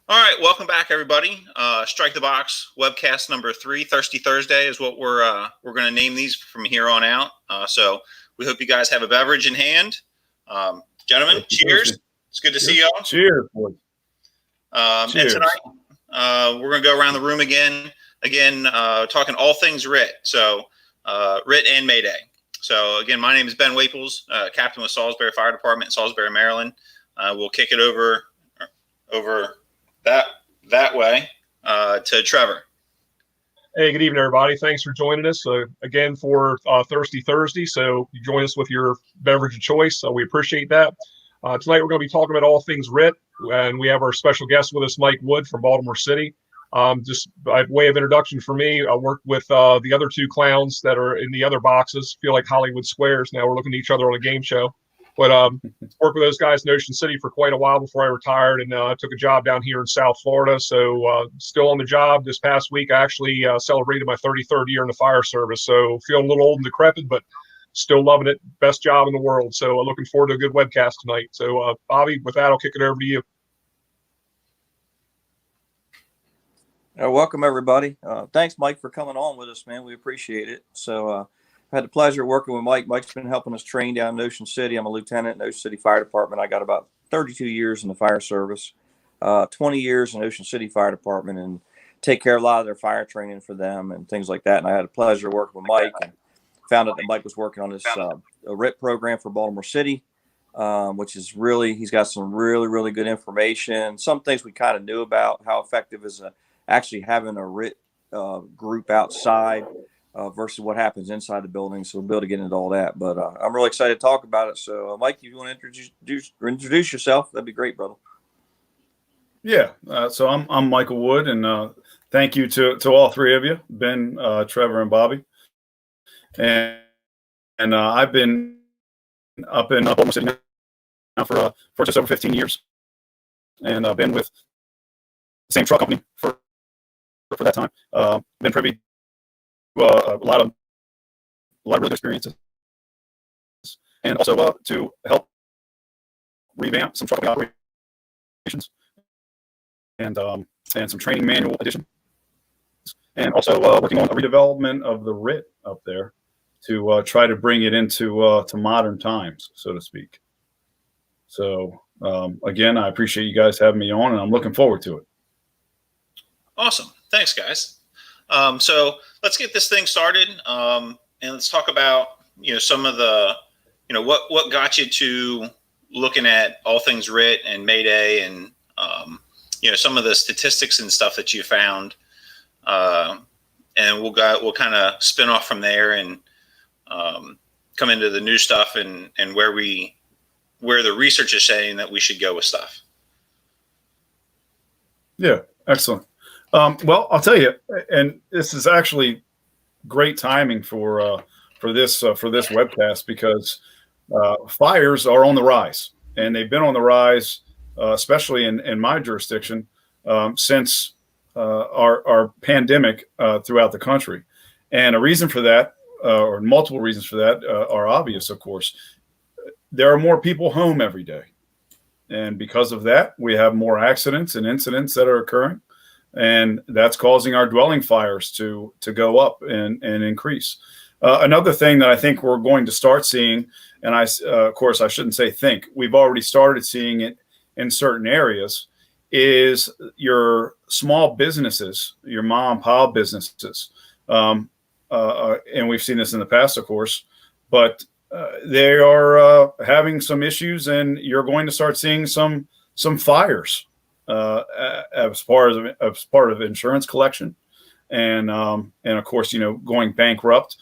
All right, welcome back, everybody. Strike the Box webcast number 3, Thirsty Thursday, is what we're going to name these from here on out. So we hope you guys have a beverage in hand. Gentlemen, cheers! It's good to see y'all. Cheers, boys. And tonight we're going to go around the room again, talking all things RIT. So RIT and Mayday. So again, my name is Ben Waples, captain with Salisbury Fire Department in Salisbury, Maryland. We'll kick it over that way to Trevor. Hey, good evening, everybody. Thanks for joining us again for Thirsty Thursday. So you join us with your beverage of choice. So we appreciate that. Tonight we're going to be talking about all things RIT, and we have our special guest with us, Mike Wood from Baltimore City. Just by way of introduction for me, I worked with the other two clowns that are in the other boxes. Feel like Hollywood Squares now. We're looking at each other on a game show. But worked with those guys in Ocean City for quite a while before I retired, and took a job down here in South Florida. So still on the job. This past week, I actually celebrated my 33rd year in the fire service. So feeling a little old and decrepit, but still loving it. Best job in the world. So looking forward to a good webcast tonight. So Bobby, with that, I'll kick it over to you. Welcome, everybody. Thanks, Mike, for coming on with us, man. We appreciate it. So I had the pleasure of working with Mike. Mike's been helping us train down in Ocean City. I'm a lieutenant in Ocean City Fire Department. I got about 32 years in the fire service, 20 years in Ocean City Fire Department, and take care of a lot of their fire training for them and things like that. And I had the pleasure of working with Mike and found out that Mike was working on this RIT program for Baltimore City, which is really, he's got some really, really good information. Some things we kind of knew about, how effective is actually having a RIT group outside versus what happens inside the building. So we'll be able to get into all that. But I'm really excited to talk about it. So, Mike, if you want to introduce yourself, that'd be great, brother. Yeah. So I'm Michael Wood, and thank you to all three of you, Ben, Trevor, and Bobby. And I've been up in Baltimore City now for just over 15 years, and I've been with the same truck company for that time. Been privy to a lot of really good experiences, and also to help revamp some truck operations and some training manual additions, and also working on a redevelopment of the RIT up there to try to bring it into to modern times, so to speak. So again, I appreciate you guys having me on, and I'm looking forward to it. Awesome. Thanks, guys. So let's get this thing started, and let's talk about, some of the, what got you to looking at all things RIT and Mayday, and, some of the statistics and stuff that you found, and we'll kind of spin off from there and come into the new stuff and where the research is saying that we should go with stuff. Yeah, excellent. Well, I'll tell you, and this is actually great timing for this webcast, because fires are on the rise, and they've been on the rise, especially in my jurisdiction, since our pandemic throughout the country. And a reason for that, or multiple reasons for that, are obvious, of course. There are more people home every day, and because of that, we have more accidents and incidents that are occurring. And that's causing our dwelling fires to go up and increase. Another thing that I think we're going to start seeing, and of course, I shouldn't say think, we've already started seeing it in certain areas, is your small businesses, your mom and pop businesses. And we've seen this in the past, of course, but they are having some issues, and you're going to start seeing some fires. As part of insurance collection, and of course, going bankrupt.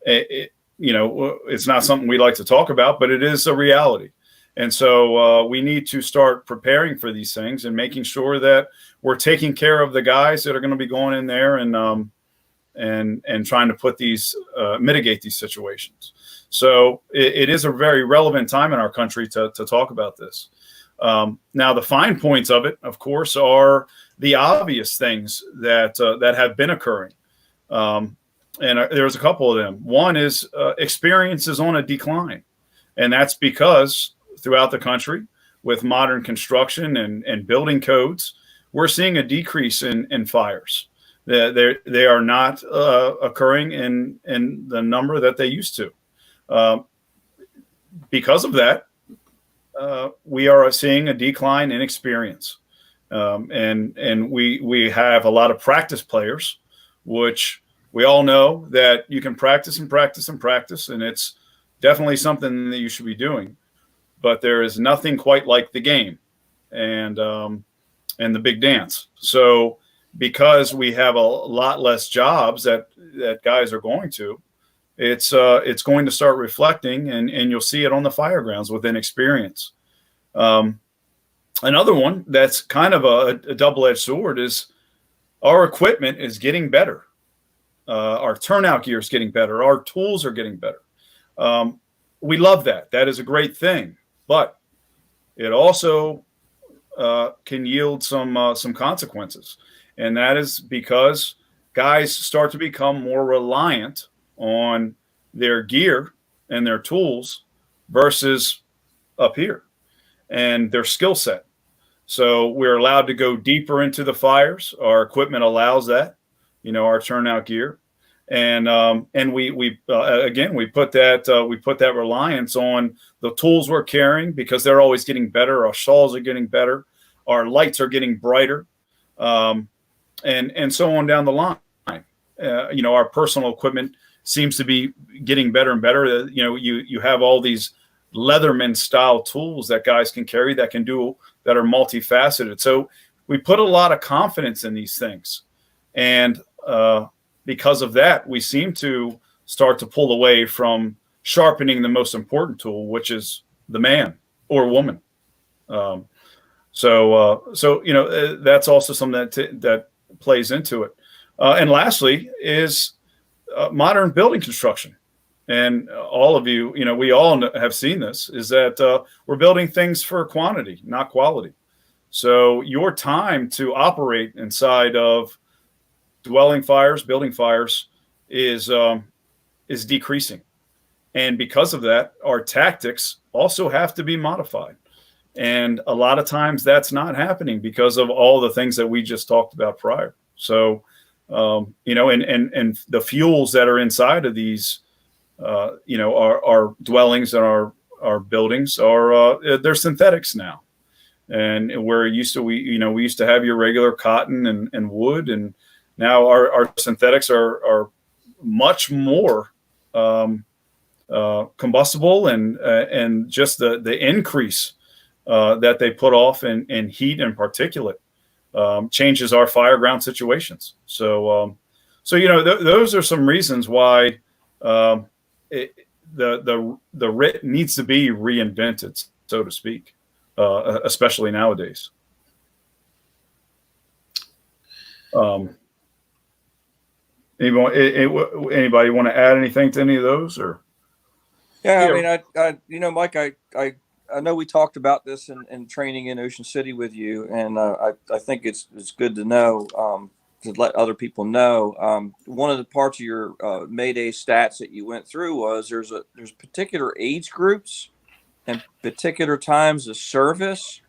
It's not something we like to talk about, but it is a reality. And so we need to start preparing for these things and making sure that we're taking care of the guys that are going to be going in there and trying to mitigate these situations. So it is a very relevant time in our country to talk about this. Now, the fine points of it, of course, are the obvious things that have been occurring. And there's a couple of them. One is experience is on a decline. And that's because throughout the country, with modern construction and building codes, we're seeing a decrease in fires. They are not occurring in the number that they used to. Because of that, we are seeing a decline in experience. And we have a lot of practice players, which we all know that you can practice and practice and practice, and it's definitely something that you should be doing. But there is nothing quite like the game and the big dance. So because we have a lot less jobs that guys are going to, it's going to start reflecting, and you'll see it on the fire grounds with inexperience. Another one that's kind of a double-edged sword is our equipment is getting better. Our turnout gear is getting better. Our tools are getting better. We love that. That is a great thing. But it also can yield some consequences. And that is because guys start to become more reliant on their gear and their tools versus up here and their skill set. So we're allowed to go deeper into the fires. Our equipment allows that, our turnout gear. And we put that reliance on the tools we're carrying because they're always getting better. Our shawls are getting better. Our lights are getting brighter. And so on down the line. Our personal equipment seems to be getting better and better. You have all these Leatherman style tools that guys can carry that are multifaceted. So we put a lot of confidence in these things. And because of that, we seem to start to pull away from sharpening the most important tool, which is the man or woman. So that's also something that plays into it. And lastly is modern building construction. And all of you, we all have seen this, is that we're building things for quantity, not quality. So your time to operate inside of building fires is decreasing. And because of that, our tactics also have to be modified. And a lot of times that's not happening because of all the things that we just talked about prior. So, and the fuels that are inside of these, our dwellings and our buildings they're synthetics now. And we used to have your regular cotton and wood, and now our synthetics are much more combustible, and just the increase that they put off in heat and particulate changes our fire ground situations. So those are some reasons why the RIT needs to be reinvented, so to speak, especially nowadays. Anybody want to add anything to any of those, or? Yeah, I mean, Mike, I know we talked about this in training in Ocean City with you, and I think it's good to know, to let other people know. One of the parts of your Mayday stats that you went through was there's particular age groups and particular times of service,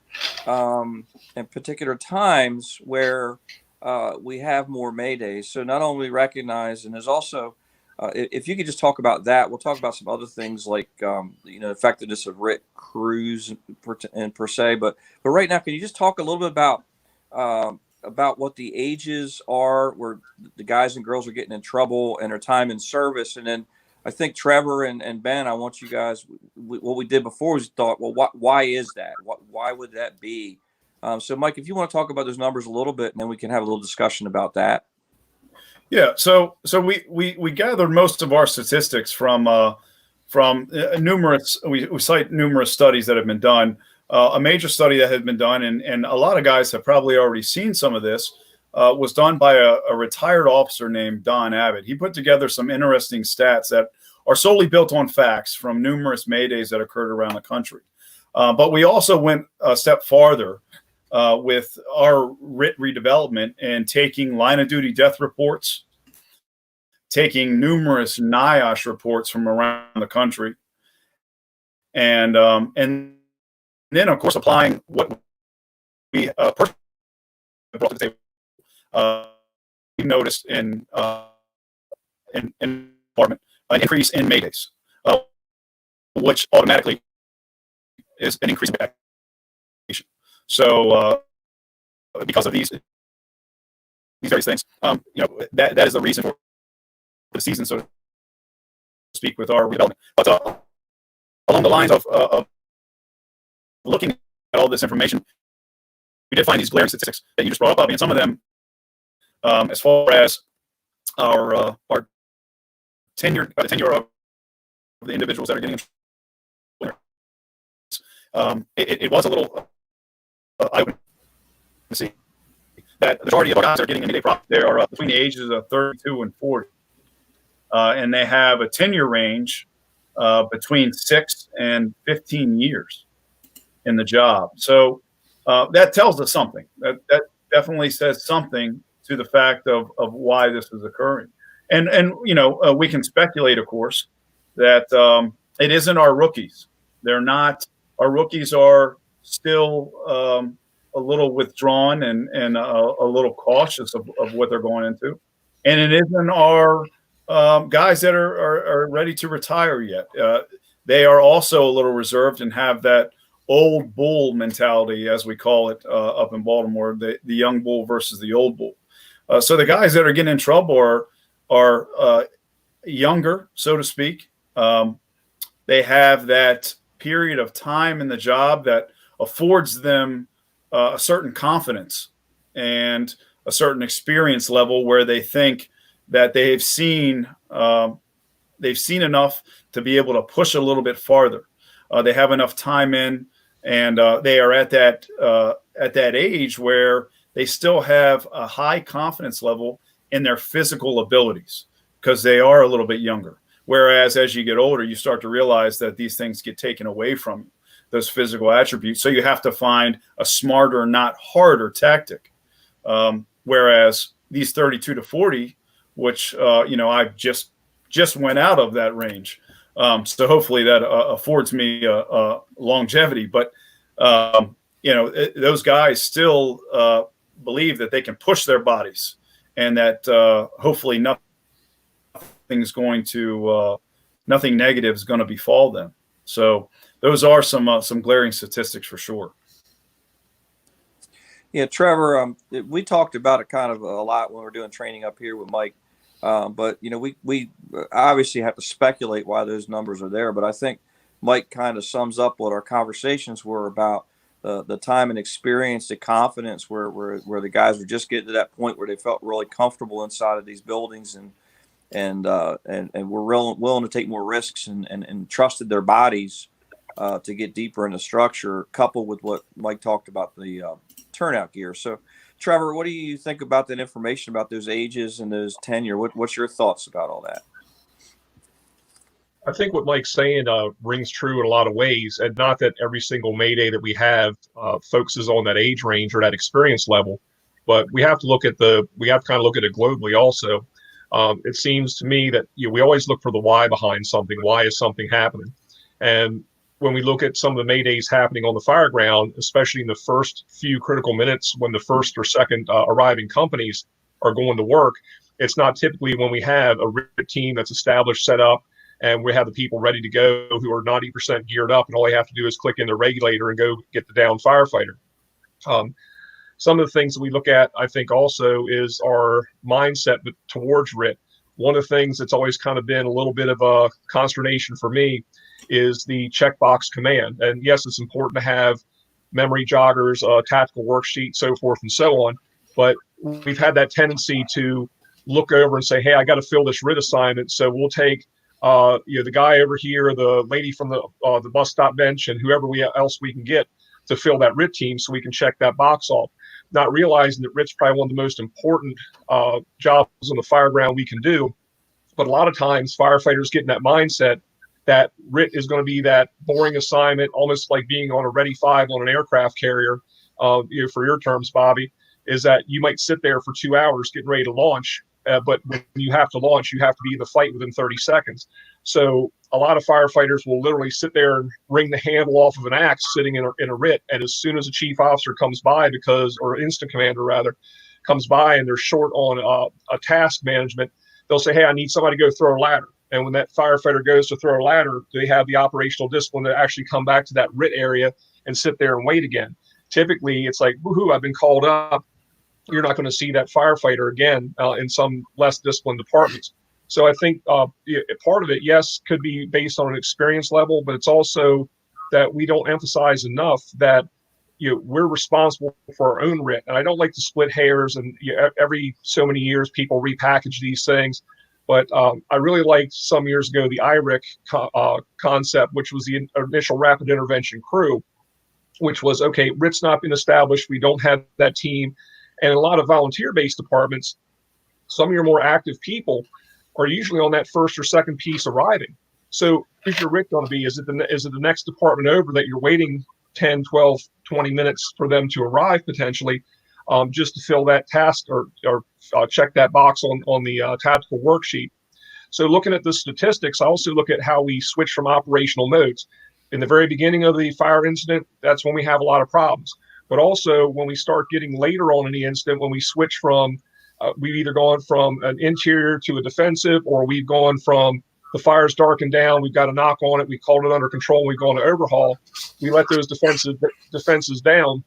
and particular times where we have more Maydays. So not only recognize, and there's also if you could just talk about that, we'll talk about some other things like effectiveness of RIT crews per se. But right now, can you just talk a little bit about what the ages are, where the guys and girls are getting in trouble, and their time in service? And then I think Trevor and Ben, I want you guys. What we did before was thought, well, why is that? Why would that be? So, Mike, if you want to talk about those numbers a little bit, and then we can have a little discussion about that. Yeah, so we gathered most of our statistics from numerous. We cite numerous studies that have been done. A major study that had been done, and a lot of guys have probably already seen some of this, was done by a retired officer named Don Abbott. He put together some interesting stats that are solely built on facts from numerous Maydays that occurred around the country. But we also went a step farther with our RIT redevelopment and taking line of duty death reports, taking numerous NIOSH reports from around the country, and then of course applying what we brought to the table. We noticed in department an increase in Maydays, which automatically is an increase in action. So because of these various things, that is the reason for the season, so to speak, with our development. But along the lines of looking at all this information, we did find these glaring statistics that you just brought up, Bobby, and some of them, as far as our tenure of the individuals that are getting it was a little eye-opening to see that the majority of our guys are getting MAYDAY prop. They are between the ages of 32 and 40, and they have a tenure range between 6 and 15 years in the job. So that tells us something. That definitely says something to the fact of why this is occurring. And we can speculate, of course, that it isn't our rookies. They're not. Our rookies are still a little withdrawn and a little cautious of what they're going into. And it isn't our guys that are ready to retire yet. They are also a little reserved and have that old bull mentality, as we call it up in Baltimore, the young bull versus the old bull. So the guys that are getting in trouble are younger, so to speak. They have that period of time in the job that affords them a certain confidence and a certain experience level where they think that they've seen enough to be able to push a little bit farther. They have enough time in, and they are at that age where they still have a high confidence level in their physical abilities because they are a little bit younger. Whereas as you get older, you start to realize that these things get taken away from you, those physical attributes. So you have to find a smarter, not harder tactic. Whereas these 32 to 40, which, I just went out of that range. So hopefully that affords me longevity. But, those guys still believe that they can push their bodies and that hopefully nothing negative is going to befall them. So those are some glaring statistics for sure. Yeah, Trevor, we talked about it kind of a lot when we were doing training up here with Mike. But we obviously have to speculate why those numbers are there. But I think Mike kind of sums up what our conversations were about. The time and experience, the confidence, where the guys were just getting to that point where they felt really comfortable inside of these buildings and were willing to take more risks and trusted their bodies to get deeper into structure, coupled with what Mike talked about, the turnout gear. So, Trevor, what do you think about that information about those ages and those tenure? What's your thoughts about all that? I think what Mike's saying rings true in a lot of ways, and not that every single Mayday that we have focuses on that age range or that experience level, but we have to kind of look at it globally also. It seems to me that we always look for the why behind something. Why is something happening? And when we look at some of the Maydays happening on the fire ground, especially in the first few critical minutes when the first or second arriving companies are going to work, it's not typically when we have a RIT team that's established, set up, and we have the people ready to go who are 90% geared up, and all they have to do is click in the regulator and go get the down firefighter. Some of the things that we look at, I think, also is our mindset towards RIT. One of the things that's always kind of been a little bit of a consternation for me is the checkbox command. And yes, it's important to have memory joggers, tactical worksheet, so forth and so on. But we've had that tendency to look over and say, hey, I got to fill this RIT assignment. So we'll take the guy over here, the lady from the bus stop bench, and whoever else we can get to fill that RIT team so we can check that box off. Not realizing that RIT's probably one of the most important jobs on the fire ground we can do. But a lot of times firefighters get in that mindset that RIT is going to be that boring assignment, almost like being on a Ready 5 on an aircraft carrier, for your terms, Bobby, is that you might sit there for 2 hours getting ready to launch. But when you have to launch, you have to be in the fight within 30 seconds. So a lot of firefighters will literally sit there and wring the handle off of an axe sitting in a RIT. And as soon as a chief officer comes by, or instant commander rather, comes by and they're short on a task management, they'll say, hey, I need somebody to go throw a ladder. And when that firefighter goes to throw a ladder, they have the operational discipline to actually come back to that RIT area and sit there and wait again. Typically, it's like, woohoo, I've been called up. You're not going to see that firefighter again in some less disciplined departments. So I think part of it, yes, could be based on an experience level, but it's also that we don't emphasize enough that we're responsible for our own RIT. And I don't like to split hairs, and every so many years people repackage these things. But I really liked some years ago the IRIC concept, which was the initial rapid intervention crew, which was, okay, RIT's not been established. We don't have that team. And a lot of volunteer-based departments, some of your more active people are usually on that first or second piece arriving. So who's your RIT going to be? Is it the next department over that you're waiting 10, 12, 20 minutes for them to arrive potentially, just to fill that task or check that box on the tactical worksheet? So looking at the statistics, I also look at how we switch from operational modes. In the very beginning of the fire incident, that's when we have a lot of problems. But also when we start getting later on in the incident, when we switch from, we've either gone from an interior to a defensive, or we've gone from the fire's darkened down, we've got a knock on it, we called it under control, we've gone to overhaul. We let those defenses down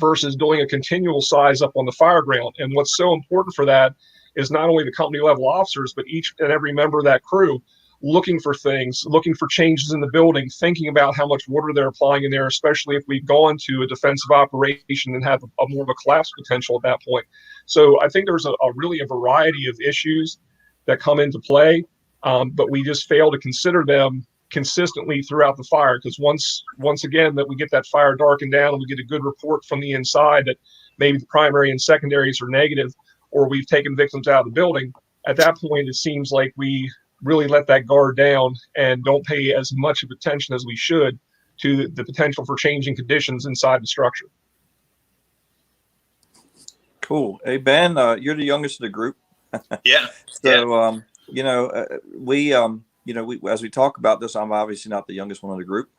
versus doing a continual size up on the fire ground. And what's so important for that is not only the company level officers, but each and every member of that crew looking for things, looking for changes in the building, thinking about how much water they're applying in there, especially if we've gone to a defensive operation and have a more of a collapse potential at that point. So I think there's really a variety of issues that come into play, but we just fail to consider them consistently throughout the fire, because once again that we get that fire darkened down and we get a good report from the inside that maybe the primary and secondaries are negative, or we've taken victims out of the building, at that point it seems like we really let that guard down and don't pay as much of attention as we should to the potential for changing conditions inside the structure. Cool. Hey, Ben, you're the youngest of the group. Yeah. So, we as we talk about this, I'm obviously not the youngest one of the group.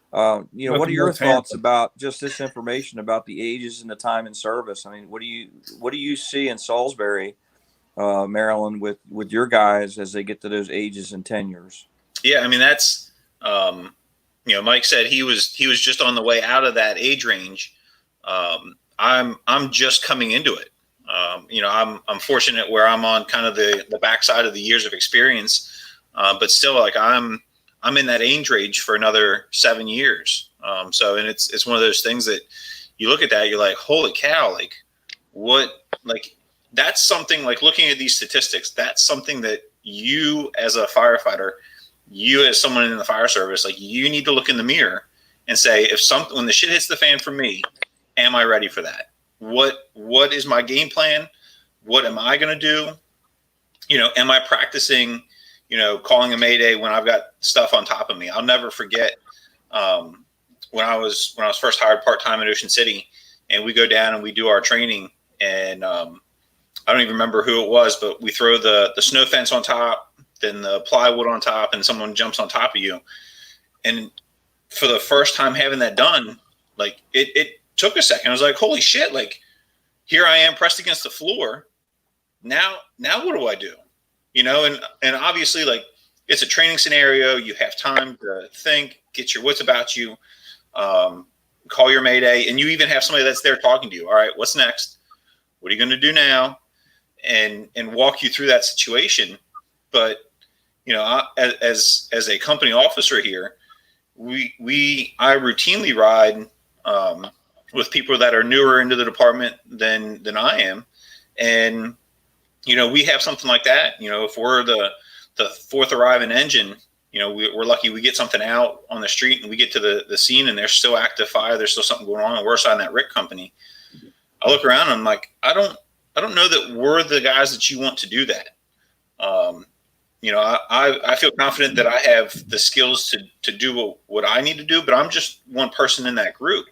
What are your thoughts about just this information about the ages and the time in service? I mean, what do you see in Salisbury, Maryland, with your guys as they get to those ages and tenures? Yeah, I mean, that's Mike said he was just on the way out of that age range. I'm just coming into it. I'm fortunate where I'm on kind of the backside of the years of experience, but still, like I'm in that age range for another 7 years. And it's one of those things that you look at that, you're like, holy cow, like what, like that's something, like looking at these statistics, that's something that you as a firefighter, you as someone in the fire service, like you need to look in the mirror and say, when the shit hits the fan for me, am I ready for that? What is my game plan? What am I going to do? Am I practicing, calling a Mayday when I've got stuff on top of me? I'll never forget when I was first hired part-time in Ocean City, and we go down and we do our training, and I don't even remember who it was, but we throw the snow fence on top, then the plywood on top, and someone jumps on top of you. And for the first time having that done, like it took a second. I was like, holy shit, like here I am pressed against the floor. Now what do I do? And obviously, like, it's a training scenario. You have time to think, get your wits about you, call your Mayday, and you even have somebody that's there talking to you. All right, what's next? What are you going to do now? And walk you through that situation. But as a company officer here, I routinely ride with people that are newer into the department than I am, and we have something like that. If we're the fourth arriving engine, we're lucky we get something out on the street and we get to the scene and there's still active fire, there's still something going on, and we're assigned that RIT company. I look around and I'm like, I don't know that we're the guys that you want to do that. I feel confident that I have the skills to do what I need to do, but I'm just one person in that group.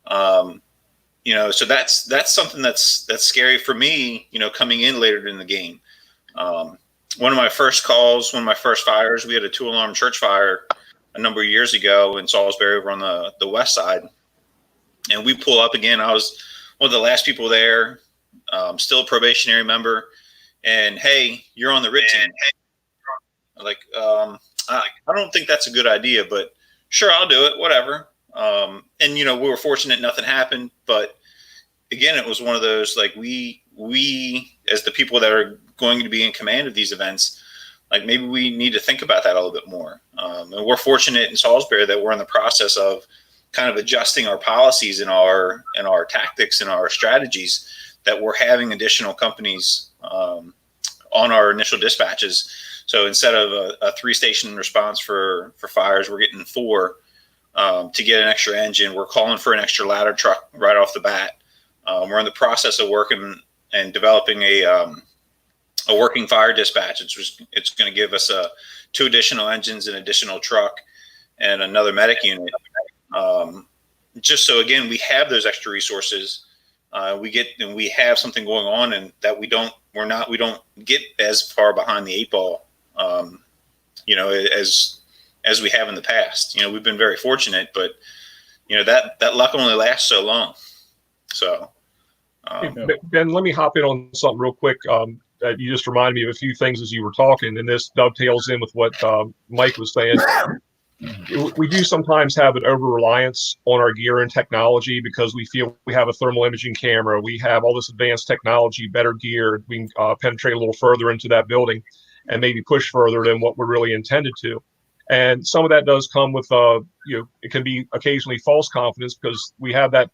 So that's something that's scary for me, coming in later in the game. one of my first calls, one of my first fires, we had a 2-alarm church fire a number of years ago in Salisbury over on the west side. And we pull up again. I was one of the last people there, still a probationary member. And, hey, you're on the RIT team. Like, I don't think that's a good idea, but sure, I'll do it, whatever. And, we were fortunate nothing happened. But, again, it was one of those, like, we as the people that are going to be in command of these events, like maybe we need to think about that a little bit more. And we're fortunate in Salisbury that we're in the process of kind of adjusting our policies and our tactics and our strategies, that we're having additional companies on our initial dispatches. So instead of a 3-station response for fires, we're getting 4 to get an extra engine. We're calling for an extra ladder truck right off the bat. We're in the process of working and developing a working fire dispatch. It's going to give us 2 additional engines, an additional truck, and another medic unit. Just so, again, we have those extra resources. We have something going on, and that we don't get as far behind the 8 ball, as we have in the past. We've been very fortunate, but that luck only lasts so long. So, Ben, let me hop in on something real quick. You just reminded me of a few things as you were talking, and this dovetails in with what Mike was saying. We do sometimes have an over-reliance on our gear and technology because we feel we have a thermal imaging camera, we have all this advanced technology, better gear, we can penetrate a little further into that building and maybe push further than what we're really intended to. And some of that does come with, it can be occasionally false confidence, because we have that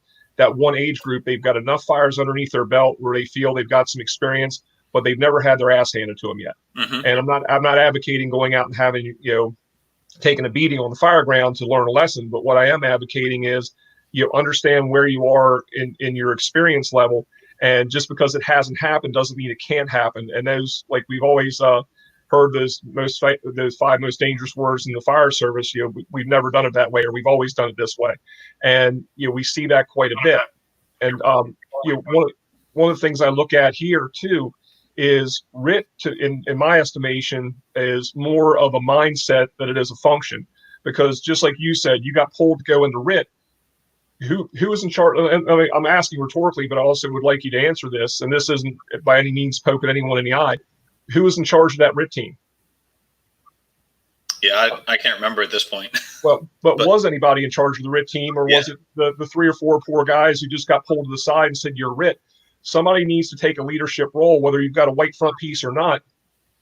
one age group. They've got enough fires underneath their belt where they feel they've got some experience, but they've never had their ass handed to them yet. Mm-hmm. And I'm not advocating going out and having, taking a beating on the fire ground to learn a lesson. But what I am advocating is, understand where you are in your experience level. And just because it hasn't happened doesn't mean it can't happen. And those, like we've always heard those 5 most dangerous words in the fire service, we've never done it that way, or we've always done it this way. And, we see that quite a bit. And, one of the things I look at here too is RIT, in my estimation, is more of a mindset than it is a function. Because just like you said, you got pulled to go into RIT. Who is in charge? I mean, I'm asking rhetorically, but I also would like you to answer this. And this isn't by any means poking anyone in the eye. Who is in charge of that RIT team? Yeah, I can't remember at this point. Well, but was anybody in charge of the RIT team, or was it the 3 or 4 poor guys who just got pulled to the side and said, you're RIT? Somebody needs to take a leadership role, whether you've got a white front piece or not,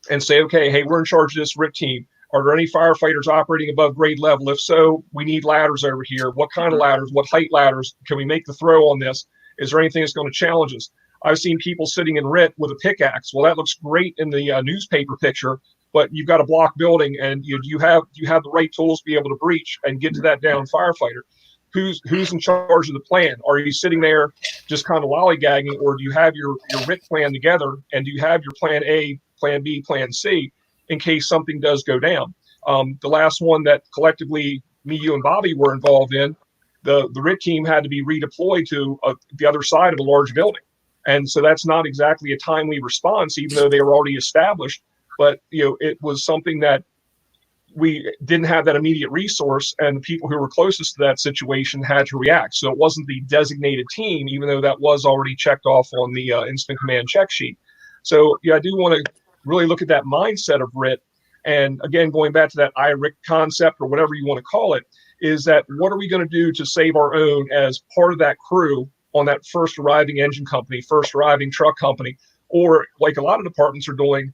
and say, okay, hey, we're in charge of this RIT team. Are there any firefighters operating above grade level? If so, we need ladders over here. What kind of ladders? What height ladders? Can we make the throw on this? Is there anything that's going to challenge us? I've seen people sitting in RIT with a pickaxe. Well, that looks great in the newspaper picture, but you've got a block building, and you have the right tools to be able to breach and get to that down firefighter. Who's in charge of the plan? Are you sitting there just kind of lollygagging, or do you have your RIT plan together, and do you have your plan A, plan B, plan C in case something does go down? The last one that collectively me, you, and Bobby were involved in, the RIT team had to be redeployed to the other side of a large building. And so that's not exactly a timely response, even though they were already established. But, it was something that we didn't have that immediate resource, and the people who were closest to that situation had to react. So it wasn't the designated team, even though that was already checked off on the incident command check sheet. So I do want to really look at that mindset of RIT. And again, going back to that IRIT concept, or whatever you want to call it, is that what are we going to do to save our own as part of that crew on that first arriving engine company, first arriving truck company, or like a lot of departments are doing,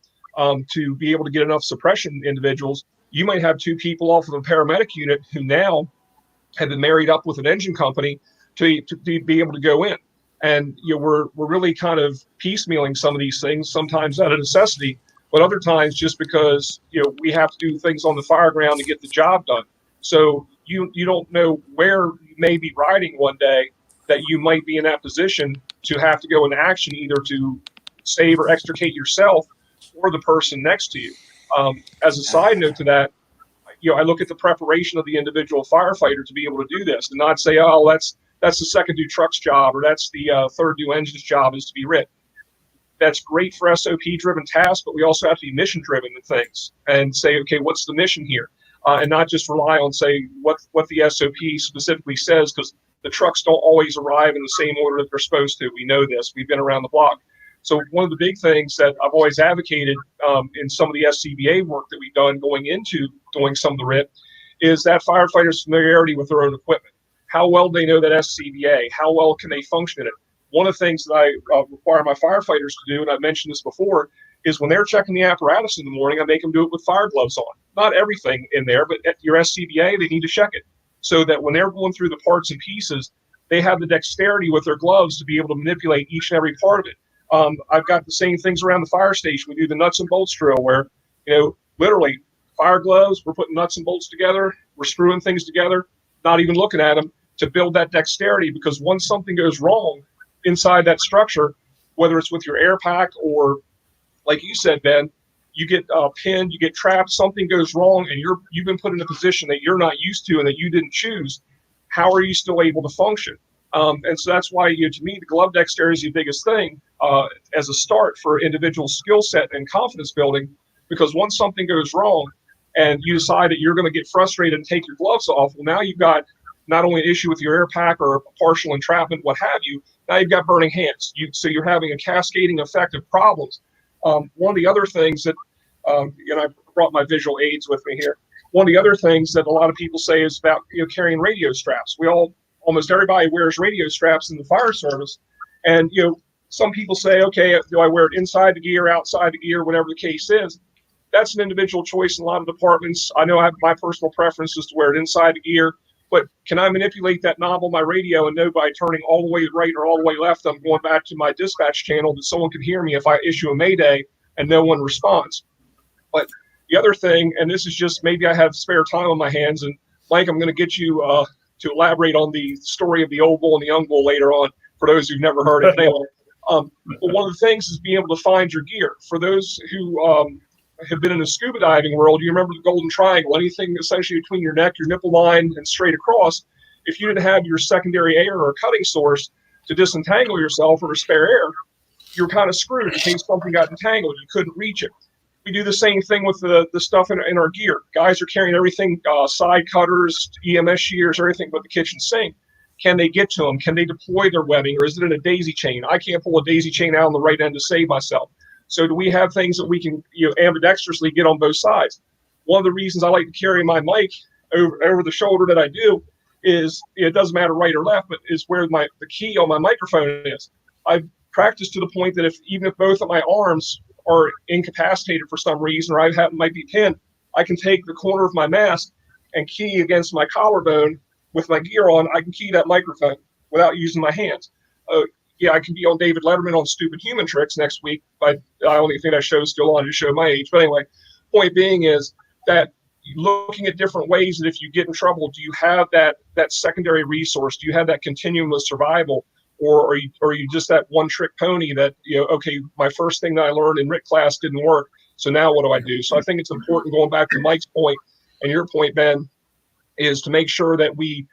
to be able to get enough suppression individuals. You might have 2 people off of a paramedic unit who now have been married up with an engine company to be able to go in. And we're really kind of piecemealing some of these things, sometimes out of necessity, but other times just because we have to do things on the fire ground to get the job done. So you don't know where you may be riding one day that you might be in that position to have to go into action, either to save or extricate yourself or the person next to you. As a side note to that, I look at the preparation of the individual firefighter to be able to do this, and not say, oh, that's the second due truck's job, or that's the third due engine's job is to be RIT. that's great for SOP driven tasks, but we also have to be mission driven in things and say, okay, what's the mission here? And not just rely on say what the SOP specifically says, because the trucks don't always arrive in the same order that they're supposed to. We know this. We've been around the block. So one of the big things that I've always advocated in some of the SCBA work that we've done going into doing some of the RIT is that firefighters' familiarity with their own equipment. How well they know that SCBA, how well can they function in it. One of the things that I require my firefighters to do, and I've mentioned this before, is when they're checking the apparatus in the morning, I make them do it with fire gloves on. Not everything in there, but at your SCBA, they need to check it so that when they're going through the parts and pieces, they have the dexterity with their gloves to be able to manipulate each and every part of it. I've got the same things around the fire station. We do the nuts and bolts drill where, literally fire gloves, we're putting nuts and bolts together, we're screwing things together, not even looking at them to build that dexterity, because once something goes wrong inside that structure, whether it's with your air pack or like you said, Ben, you get pinned, you get trapped, something goes wrong, and you've been put in a position that you're not used to and that you didn't choose. How are you still able to function? And so that's why, to me, the glove dexterity is the biggest thing as a start for individual skill set and confidence building, because once something goes wrong and you decide that you're going to get frustrated and take your gloves off, well, now you've got not only an issue with your air pack or a partial entrapment, what have you, now you've got burning hands. So you're having a cascading effect of problems. One of the other things that, and I brought my visual aids with me here. One of the other things that a lot of people say is about carrying radio straps. Almost everybody wears radio straps in the fire service, and some people say, okay, do I wear it inside the gear, outside the gear, whatever the case is? That's an individual choice in a lot of departments. I know I have my personal preference is to wear it inside the gear, but can I manipulate that knob on my radio and know by turning all the way right or all the way left, I'm going back to my dispatch channel that someone can hear me if I issue a Mayday and no one responds? But the other thing, and this is just maybe I have spare time on my hands, and Mike, I'm going to get you to elaborate on the story of the old bull and the young bull later on for those who've never heard it. But one of the things is being able to find your gear. For those who have been in the scuba diving world, you remember the golden triangle, anything essentially between your neck, your nipple line, and straight across. If you didn't have your secondary air or cutting source to disentangle yourself or spare air, you're kind of screwed in case something got entangled. You couldn't reach it. We do the same thing with the stuff in our gear. Guys are carrying everything, side cutters, EMS shears, everything but the kitchen sink. Can they get to them? Can they deploy their webbing, or is it in a daisy chain? I can't pull a daisy chain out on the right end to save myself. So do we have things that we can ambidextrously get on both sides? One of the reasons I like to carry my mic over the shoulder that I do is it doesn't matter right or left, but is where the key on my microphone is. I've practiced to the point that even if both of my arms are incapacitated for some reason, or might be pinned, I can take the corner of my mask and key against my collarbone with my gear on. I can key that microphone without using my hands. I can be on David Letterman on Stupid Human Tricks next week, but I only think that show's still on to show my age. But anyway, point being is that looking at different ways that if you get in trouble, do you have that secondary resource? Do you have that continuum of survival? Or are you just that one trick pony that, okay, my first thing that I learned in RIT class didn't work, so now what do I do? So I think it's important, going back to Mike's point and your point, Ben, is to make sure that we,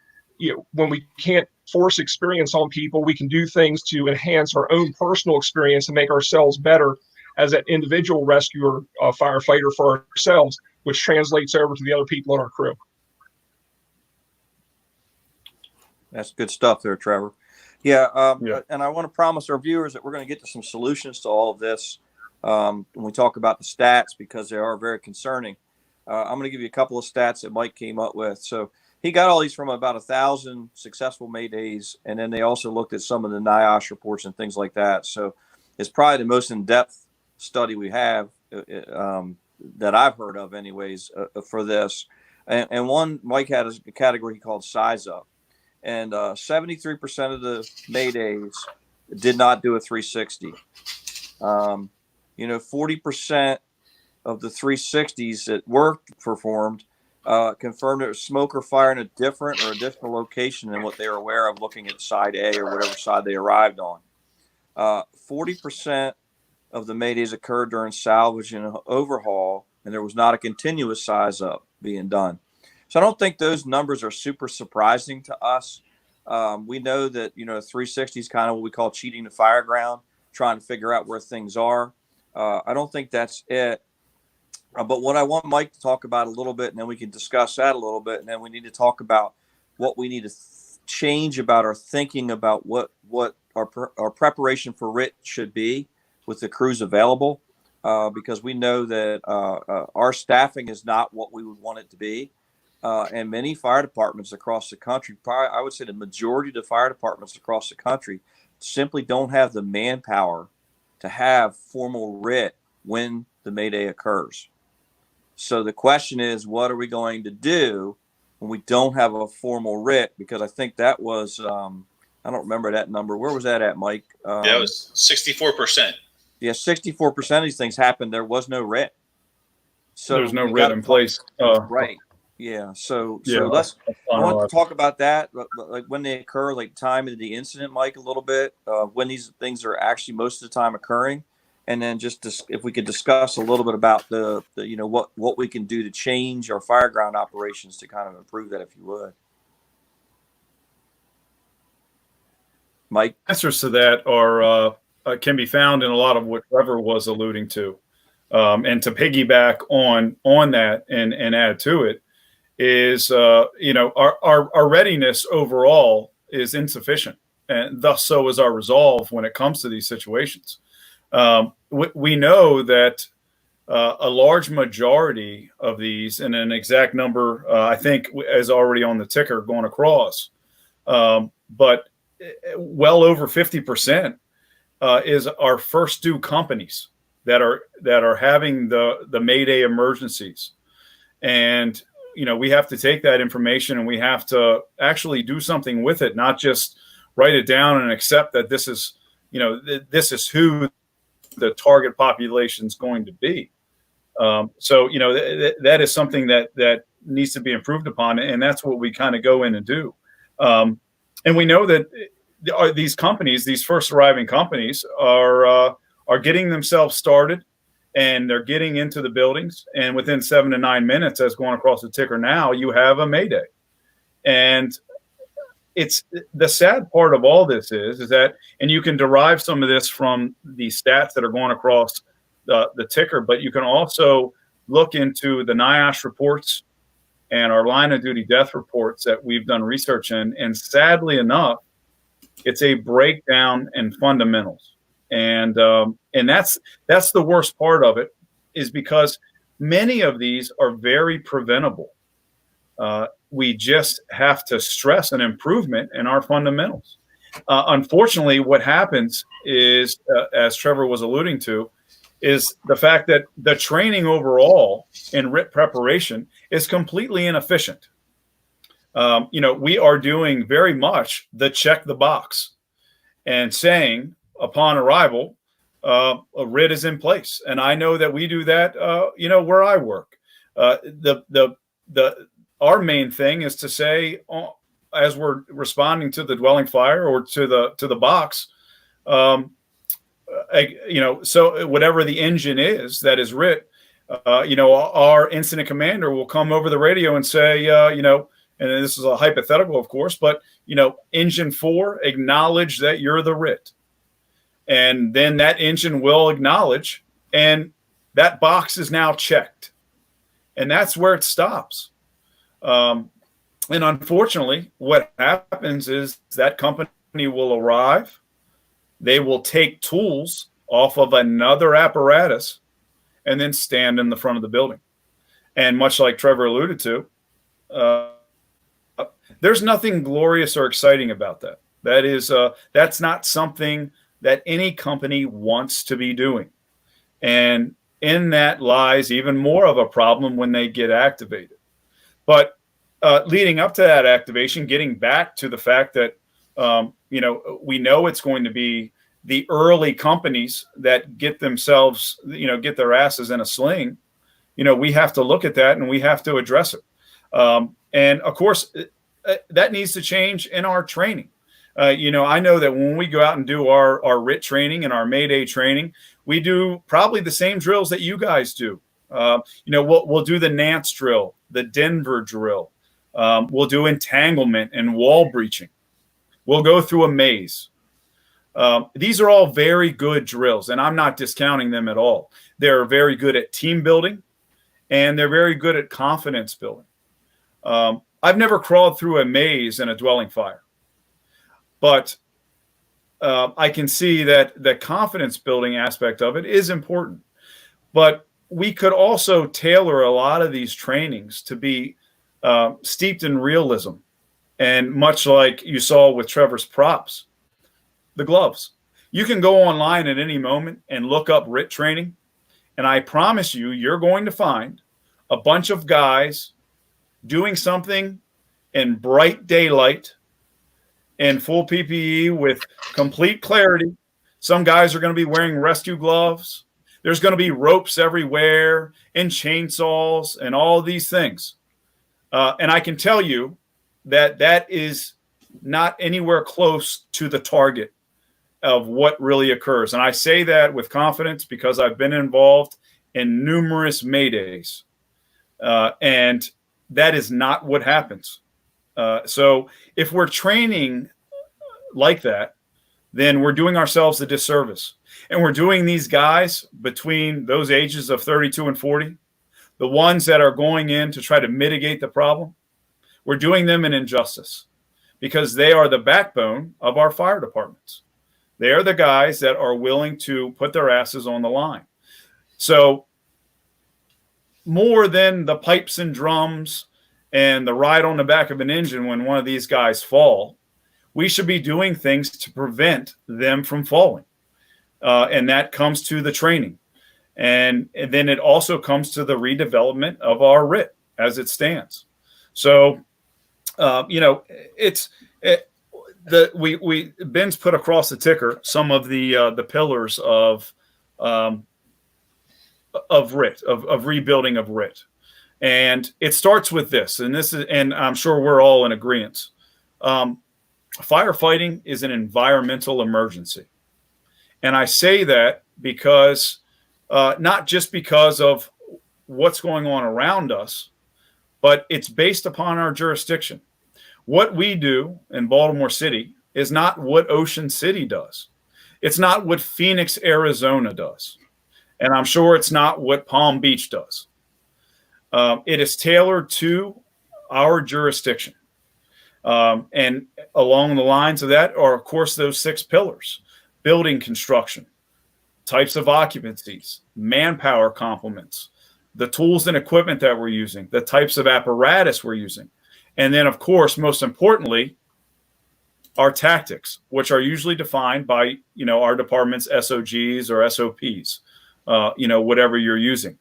when we can't force experience on people, we can do things to enhance our own personal experience and make ourselves better as that individual rescuer firefighter for ourselves, which translates over to the other people in our crew. That's good stuff there, Trevor. Yeah. And I want to promise our viewers that we're going to get to some solutions to all of this when we talk about the stats, because they are very concerning. I'm going to give you a couple of stats that Mike came up with. So he got all these from about 1,000 successful Maydays, and then they also looked at some of the NIOSH reports and things like that. So it's probably the most in-depth study we have that I've heard of anyways for this. And one, Mike had a category called size up. And 73% of the Maydays did not do a 360. 40% of the 360s that were performed confirmed it was smoke or fire in a different or additional location than what they were aware of looking at side A or whatever side they arrived on. 40% of the Maydays occurred during salvage and overhaul, and there was not a continuous size up being done. So I don't think those numbers are super surprising to us. We know that, 360 is kind of what we call cheating the fire ground. trying to figure out where things are. I don't think that's it. But what I want Mike to talk about a little bit, and then we can discuss that a little bit, and then we need to talk about what we need to change about our thinking about what our preparation for RIT should be with the crews available, because we know that our staffing is not what we would want it to be. And many fire departments across the country, probably, I would say the majority of the fire departments across the country simply don't have the manpower to have formal RIT when the Mayday occurs. So the question is, what are we going to do when we don't have a formal RIT? Because I think that was, I don't remember that number. Where was that at, Mike? Yeah, it was 64%. Yeah, 64% of these things happened. There was no RIT. So there's no RIT in place. Right. Yeah. So I want to talk about that, like when they occur, like time of the incident, Mike, a little bit, when these things are actually most of the time occurring. And then if we could discuss a little bit about the what we can do to change our fireground operations to kind of improve that, if you would. Mike? Answers to that are can be found in a lot of what Trevor was alluding to. And to piggyback on that and add to it is, our readiness overall is insufficient. And thus so is our resolve when it comes to these situations. We know that a large majority of these, and an exact number, I think, is already on the ticker going across, but well over 50% is our first due companies that are having the Mayday emergencies. And we have to take that information and we have to actually do something with it, not just write it down and accept that this is who the target population is going to be. That is something that needs to be improved upon, and that's what we kind of go in and do. And we know that these companies, these first arriving companies, are getting themselves started, and they're getting into the buildings. And within 7 to 9 minutes, as going across the ticker now, you have a Mayday. And it's the sad part of all this is that, and you can derive some of this from the stats that are going across the ticker, but you can also look into the NIOSH reports and our line of duty death reports that we've done research in. And sadly enough, it's a breakdown in fundamentals. And that's the worst part of it, is because many of these are very preventable. We just have to stress an improvement in our fundamentals. Unfortunately, what happens is, as Trevor was alluding to, is the fact that the training overall in RIT preparation is completely inefficient. We are doing very much the check the box and saying upon arrival, a RIT is in place. And I know that we do that, where I work. Our main thing is to say, as we're responding to the dwelling fire or to the box, so whatever the engine is that is RIT, our incident commander will come over the radio and say, and this is a hypothetical, of course, but engine 4, acknowledge that you're the RIT, and then that engine will acknowledge, and that box is now checked, and that's where it stops. And unfortunately, what happens is that company will arrive, they will take tools off of another apparatus, and then stand in the front of the building. And much like Trevor alluded to, there's nothing glorious or exciting about that. That's not something that any company wants to be doing. And in that lies even more of a problem when they get activated. But leading up to that activation, getting back to the fact that, we know it's going to be the early companies that get themselves, get their asses in a sling. We have to look at that and we have to address it. And of course, that needs to change in our training. I know that when we go out and do our RIT training and our Mayday training, we do probably the same drills that you guys do. We'll do the Nance drill, the Denver drill. We'll do entanglement and wall breaching. We'll go through a maze. These are all very good drills, and I'm not discounting them at all. They're very good at team building, and they're very good at confidence building. I've never crawled through a maze in a dwelling fire, but I can see that the confidence building aspect of it is important. But we could also tailor a lot of these trainings to be steeped in realism. And much like you saw with Trevor's props, the gloves. You can go online at any moment and look up RIT training. And I promise you, you're going to find a bunch of guys doing something in bright daylight in full PPE with complete clarity. Some guys are going to be wearing rescue gloves. There's going to be ropes everywhere and chainsaws and all of these things. And I can tell you that that is not anywhere close to the target of what really occurs. And I say that with confidence because I've been involved in numerous Maydays. And that is not what happens. So if we're training like that, then we're doing ourselves a disservice. And we're doing these guys between those ages of 32 and 40, the ones that are going in to try to mitigate the problem, we're doing them an injustice because they are the backbone of our fire departments. They are the guys that are willing to put their asses on the line. So more than the pipes and drums and the ride on the back of an engine when one of these guys fall, we should be doing things to prevent them from falling. And that comes to the training. And then it also comes to the redevelopment of our RIT as it stands. So, Ben's put across the ticker some of the pillars of RIT, of rebuilding of RIT. And it starts with this, and I'm sure we're all in agreement. Firefighting is an environmental emergency. And I say that because, not just because of what's going on around us, but it's based upon our jurisdiction. What we do in Baltimore City is not what Ocean City does. It's not what Phoenix, Arizona does. And I'm sure it's not what Palm Beach does. It is tailored to our jurisdiction. And along the lines of that are, of course, those 6 pillars: building construction, types of occupancies, manpower complements, the tools and equipment that we're using, the types of apparatus we're using. And then, of course, most importantly, our tactics, which are usually defined by, our department's SOGs or SOPs, whatever you're using.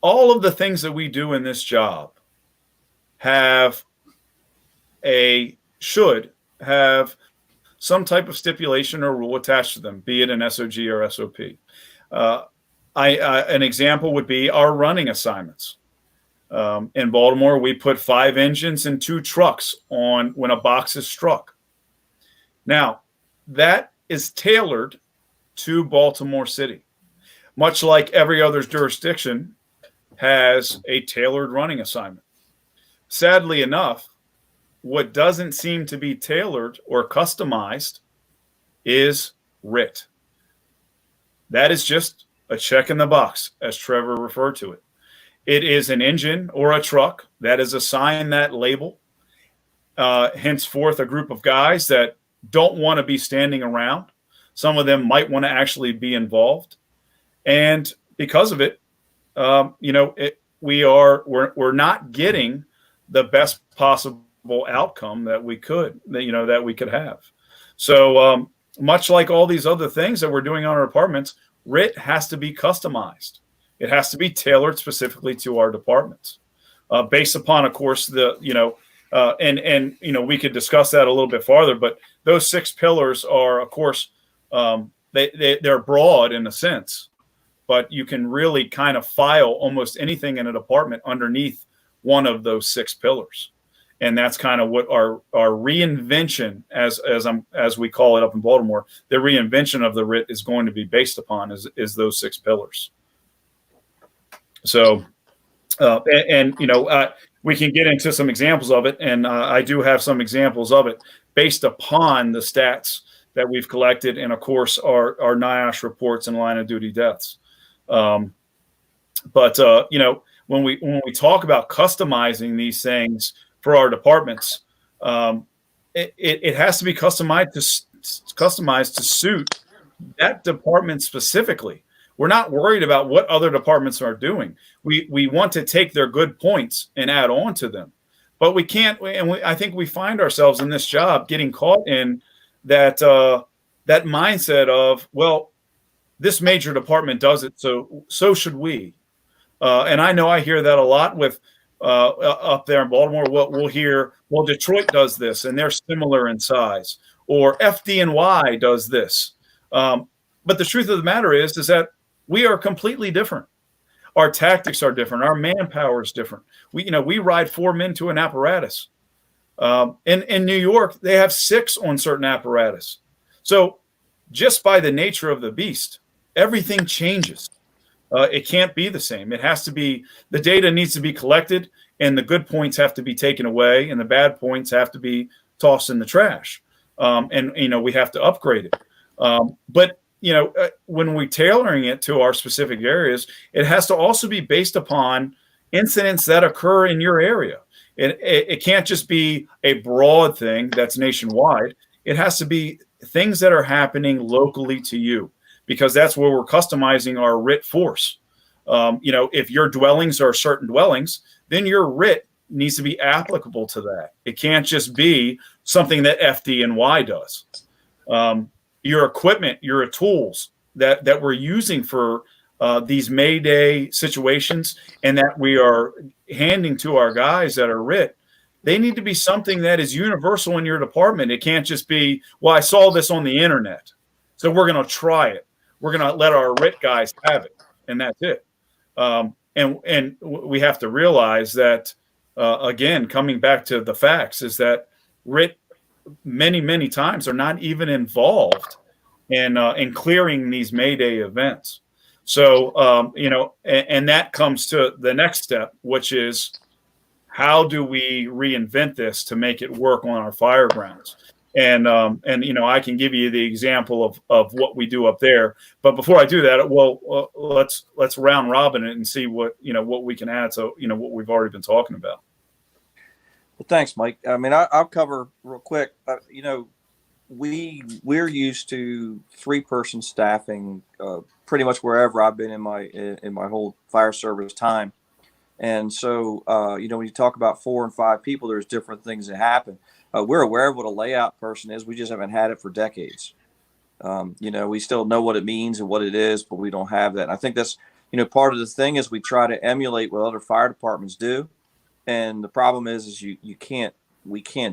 All of the things that we do in this job should have some type of stipulation or rule attached to them, be it an SOG or SOP. An example would be our running assignments. In Baltimore, we put 5 engines and 2 trucks on when a box is struck. Now, that is tailored to Baltimore City, much like every other jurisdiction has a tailored running assignment. Sadly enough, what doesn't seem to be tailored or customized is RIT. That is just a check in the box, as Trevor referred to it. It is an engine or a truck that is assigned that label. Henceforth, a group of guys that don't want to be standing around. Some of them might want to actually be involved. And because of it, we're not getting the best possible outcome that we could have. So much like all these other things that we're doing on our departments, RIT has to be customized. It has to be tailored specifically to our departments, based upon, of course, we could discuss that a little bit farther. But those 6 pillars are, of course, they're broad in a sense, but you can really kind of file almost anything in a department underneath one of those 6 pillars. And that's kind of what our reinvention, as we call it up in Baltimore, the reinvention of the RIT is going to be based upon is those 6 pillars. So, we can get into some examples of it, and I do have some examples of it. based upon the stats that we've collected, and of course our NIOSH reports and line of duty deaths. But when we talk about customizing these things for our departments, it has to be customized to suit that department specifically. We're not worried about what other departments are doing. We want to take their good points and add on to them, but we can't. I think we find ourselves in this job getting caught in that mindset of, well, this major department does it, so should we. And I know I hear that a lot with up there in Baltimore. We'll hear, well, Detroit does this, and they're similar in size, or FDNY does this. But the truth of the matter is that we are completely different. Our tactics are different. Our manpower is different. We ride 4 men to an apparatus. In New York, they have 6 on certain apparatus. So just by the nature of the beast, everything changes. It can't be the same. It has to be, the data needs to be collected, and the good points have to be taken away, and the bad points have to be tossed in the trash. And we have to upgrade it. But when we're tailoring it to our specific areas, it has to also be based upon incidents that occur in your area. It can't just be a broad thing that's nationwide. It has to be things that are happening locally to you, because that's where we're customizing our RIT force. If your dwellings are certain dwellings, then your RIT needs to be applicable to that. It can't just be something that FD&Y does. Your equipment, your tools that we're using for these Mayday situations, and that we are handing to our guys that are RIT, they need to be something that is universal in your department. It can't just be, well, I saw this on the internet, so we're going to try it. We're going to let our RIT guys have it, and that's it. And we have to realize that, again, coming back to the facts, is that RIT many times are not even involved in clearing these Mayday events. So, and that comes to the next step, which is, how do we reinvent this to make it work on our fire grounds? And I can give you the example of what we do up there. But before I do that, well, let's round robin it and see what we can add. So, what we've already been talking about. Well, thanks, Mike. I mean, I'll cover real quick. We're used to 3-person staffing pretty much wherever I've been in my whole fire service time. And so, when you talk about 4 and 5 people, there's different things that happen. We're aware of what a layout person is. We just haven't had it for decades. We still know what it means and what it is, but we don't have that. And I think that's, part of the thing is we try to emulate what other fire departments do. And the problem is we can't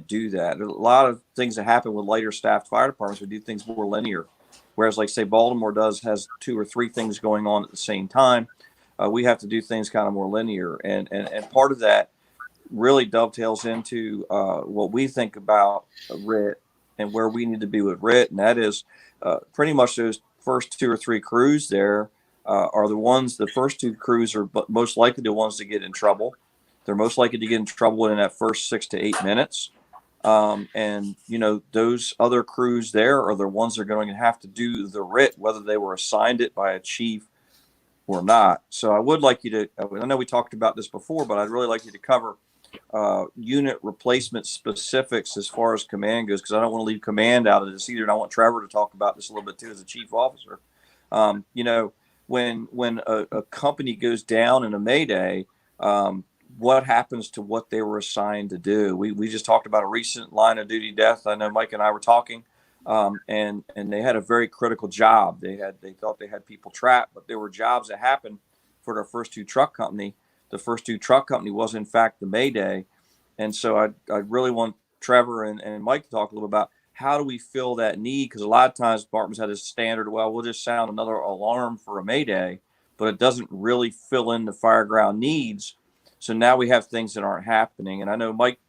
do that. There's a lot of things that happen with later staffed fire departments. We do things more linear. Whereas, like, say, Baltimore has 2 or 3 things going on at the same time. We have to do things kind of more linear. And part of that really dovetails into what we think about RIT and where we need to be with RIT. And that is pretty much those first 2 or 3 crews there are the first 2 crews are most likely the ones to get in trouble. They're most likely to get in trouble in that first 6 to 8 minutes. And those other crews there are the ones that are going to have to do the RIT, whether they were assigned it by a chief or not. So I would like you to, I know we talked about this before, but I'd really like you to cover unit replacement specifics as far as command goes, because I don't want to leave command out of this either. And I want Trevor to talk about this a little bit too as a chief officer. When a company goes down in a Mayday, what happens to what they were assigned to do? We just talked about a recent line of duty death. I know Mike and I were talking, and they had a very critical job. They thought they had people trapped, but there were jobs that happened for their first 2 truck company. The first 2 truck company was in fact the Mayday. And so I really want Trevor and Mike to talk a little about how do we fill that need? Because a lot of times departments have this standard, well, we'll just sound another alarm for a Mayday, but it doesn't really fill in the fire ground needs. So now we have things that aren't happening. And I know Mike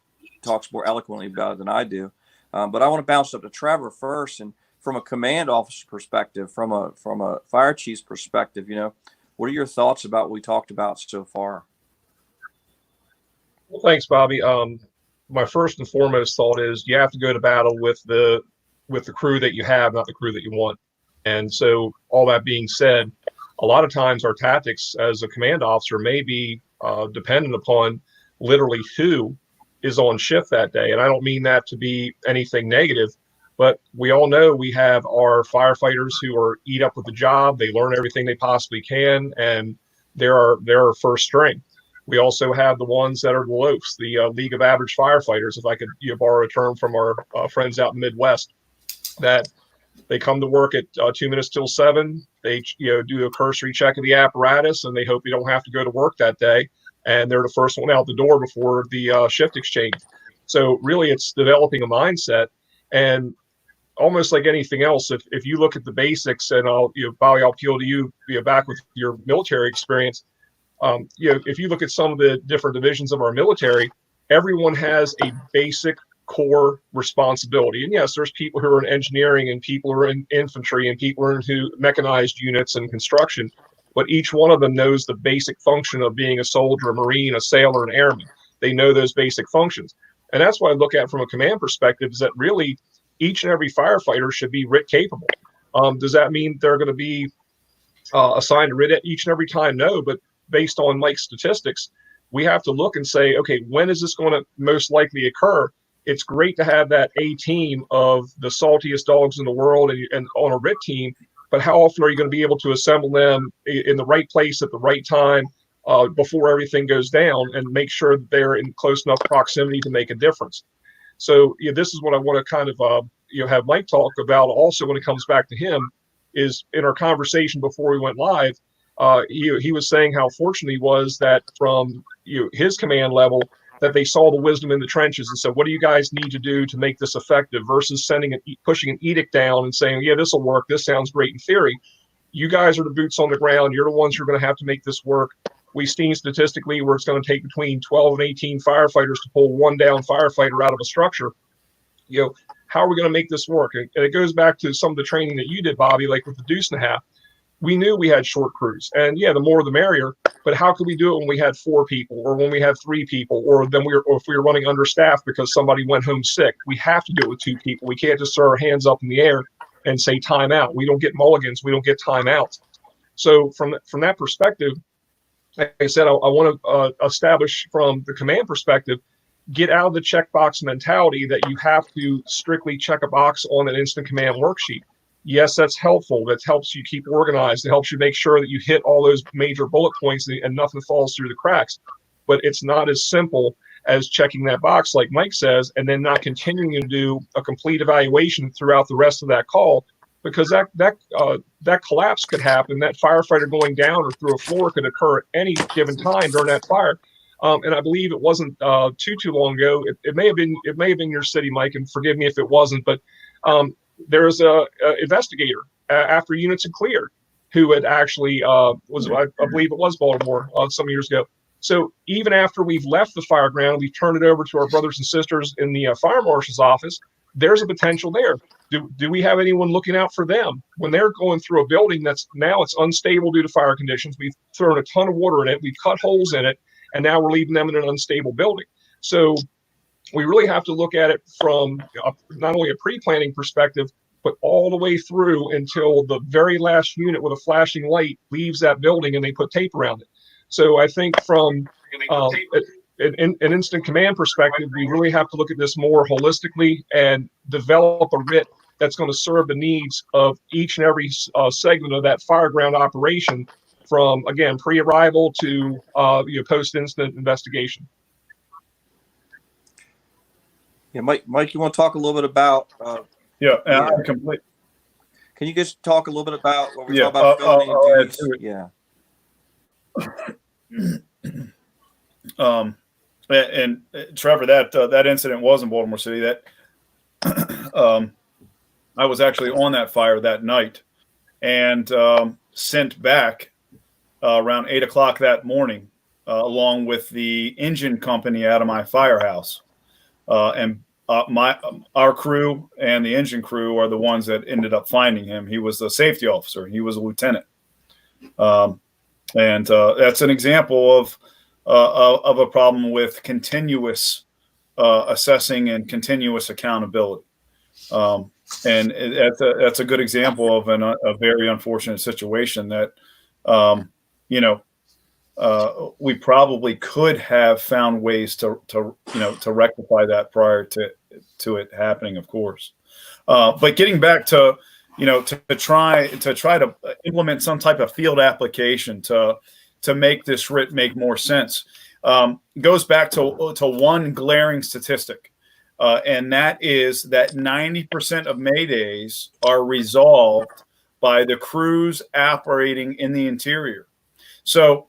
talks more eloquently about it than I do. But I want to bounce up to Trevor first. And from a command officer perspective, from a fire chief's perspective, what are your thoughts about what we talked about so far? Well, thanks, Bobby. my first and foremost thought is you have to go to battle with the crew that you have, not the crew that you want. And so, all that being said, a lot of times our tactics as a command officer may be dependent upon literally who is on shift that day. And I don't mean that to be anything negative, but we all know we have our firefighters who are eat up with the job. They learn everything they possibly can, and they're our first string. We also have the ones that are the loafs, the League of Average Firefighters, if I could borrow a term from our friends out in the Midwest, that they come to work at 2 minutes till 7. They do a cursory check of the apparatus, and they hope you don't have to go to work that day. And they're the first one out the door before the shift exchange. So really, it's developing a mindset. And almost like anything else, if you look at the basics, and Bobby, I'll appeal to you back with your military experience. If you look at some of the different divisions of our military, everyone has a basic core responsibility. And yes, there's people who are in engineering, and people who are in infantry, and people who are into mechanized units and construction. But each one of them knows the basic function of being a soldier, a Marine, a sailor, an airman. They know those basic functions. And that's what I look at from a command perspective, is that really each and every firefighter should be RIT capable. Does that mean they're going to be assigned to RIT each and every time? No, but based on Mike's statistics, we have to look and say, okay, when is this going to most likely occur? It's great to have that A team of the saltiest dogs in the world and on a RIT team, but how often are you going to be able to assemble them in the right place at the right time before everything goes down, and make sure that they're in close enough proximity to make a difference? So this is what I want to kind of have Mike talk about also when it comes back to him, is in our conversation before we went live, he was saying how fortunate he was that from his command level, that they saw the wisdom in the trenches and said, what do you guys need to do to make this effective, versus pushing an edict down and saying, yeah, this will work. This sounds great in theory. You guys are the boots on the ground. You're the ones who are going to have to make this work. We've seen statistically where it's going to take between 12 and 18 firefighters to pull one down firefighter out of a structure. How are we going to make this work? And it goes back to some of the training that you did, Bobby, like with the deuce and a half. We knew we had short crews, and the more the merrier. But how could we do it when we had 4 people, or when we had 3 people, or if we were running understaffed because somebody went home sick? We have to do it with 2 people. We can't just throw our hands up in the air and say timeout. We don't get mulligans. We don't get timeouts. So from that perspective, like I said, I want to establish from the command perspective, get out of the checkbox mentality that you have to strictly check a box on an instant command worksheet. Yes, that's helpful. That helps you keep organized. It helps you make sure that you hit all those major bullet points and nothing falls through the cracks. But it's not as simple as checking that box, like Mike says, and then not continuing to do a complete evaluation throughout the rest of that call, because that collapse could happen. That firefighter going down or through a floor could occur at any given time during that fire. And I believe it wasn't too long ago. It may have been your city, Mike, and forgive me if it wasn't, but there's a investigator after units had cleared who had actually I believe it was Baltimore some years ago. So even after we've left the fire ground, we've turned it over to our brothers and sisters in the fire marshal's office. There's a potential there. Do we have anyone looking out for them when they're going through a building that's now it's unstable due to fire conditions? We've thrown a ton of water in it. We've cut holes in it, and now we're leaving them in an unstable building. So we really have to look at it from not only a pre-planning perspective, but all the way through until the very last unit with a flashing light leaves that building and they put tape around it. So I think from an instant command perspective, we really have to look at this more holistically and develop a RIT that's going to serve the needs of each and every segment of that fireground operation, from, again, pre-arrival to post-incident investigation. Yeah, Mike, you want to talk a little bit about? Can you just talk a little bit about what we're talking about building duties? And Trevor, that incident was in Baltimore City. That I was actually on that fire that night, and sent back around 8 o'clock that morning, along with the engine company out of my firehouse, and our crew and the engine crew are the ones that ended up finding him. He was a safety officer. He was a lieutenant. And that's an example of a problem with continuous assessing and continuous accountability. And that's a good example of a very unfortunate situation that, we probably could have found ways to rectify that prior to it happening, of course. But getting back to, to try to implement some type of field application to make this RIT make more sense, goes back to one glaring statistic. And that is that 90% of Maydays are resolved by the crews operating in the interior. So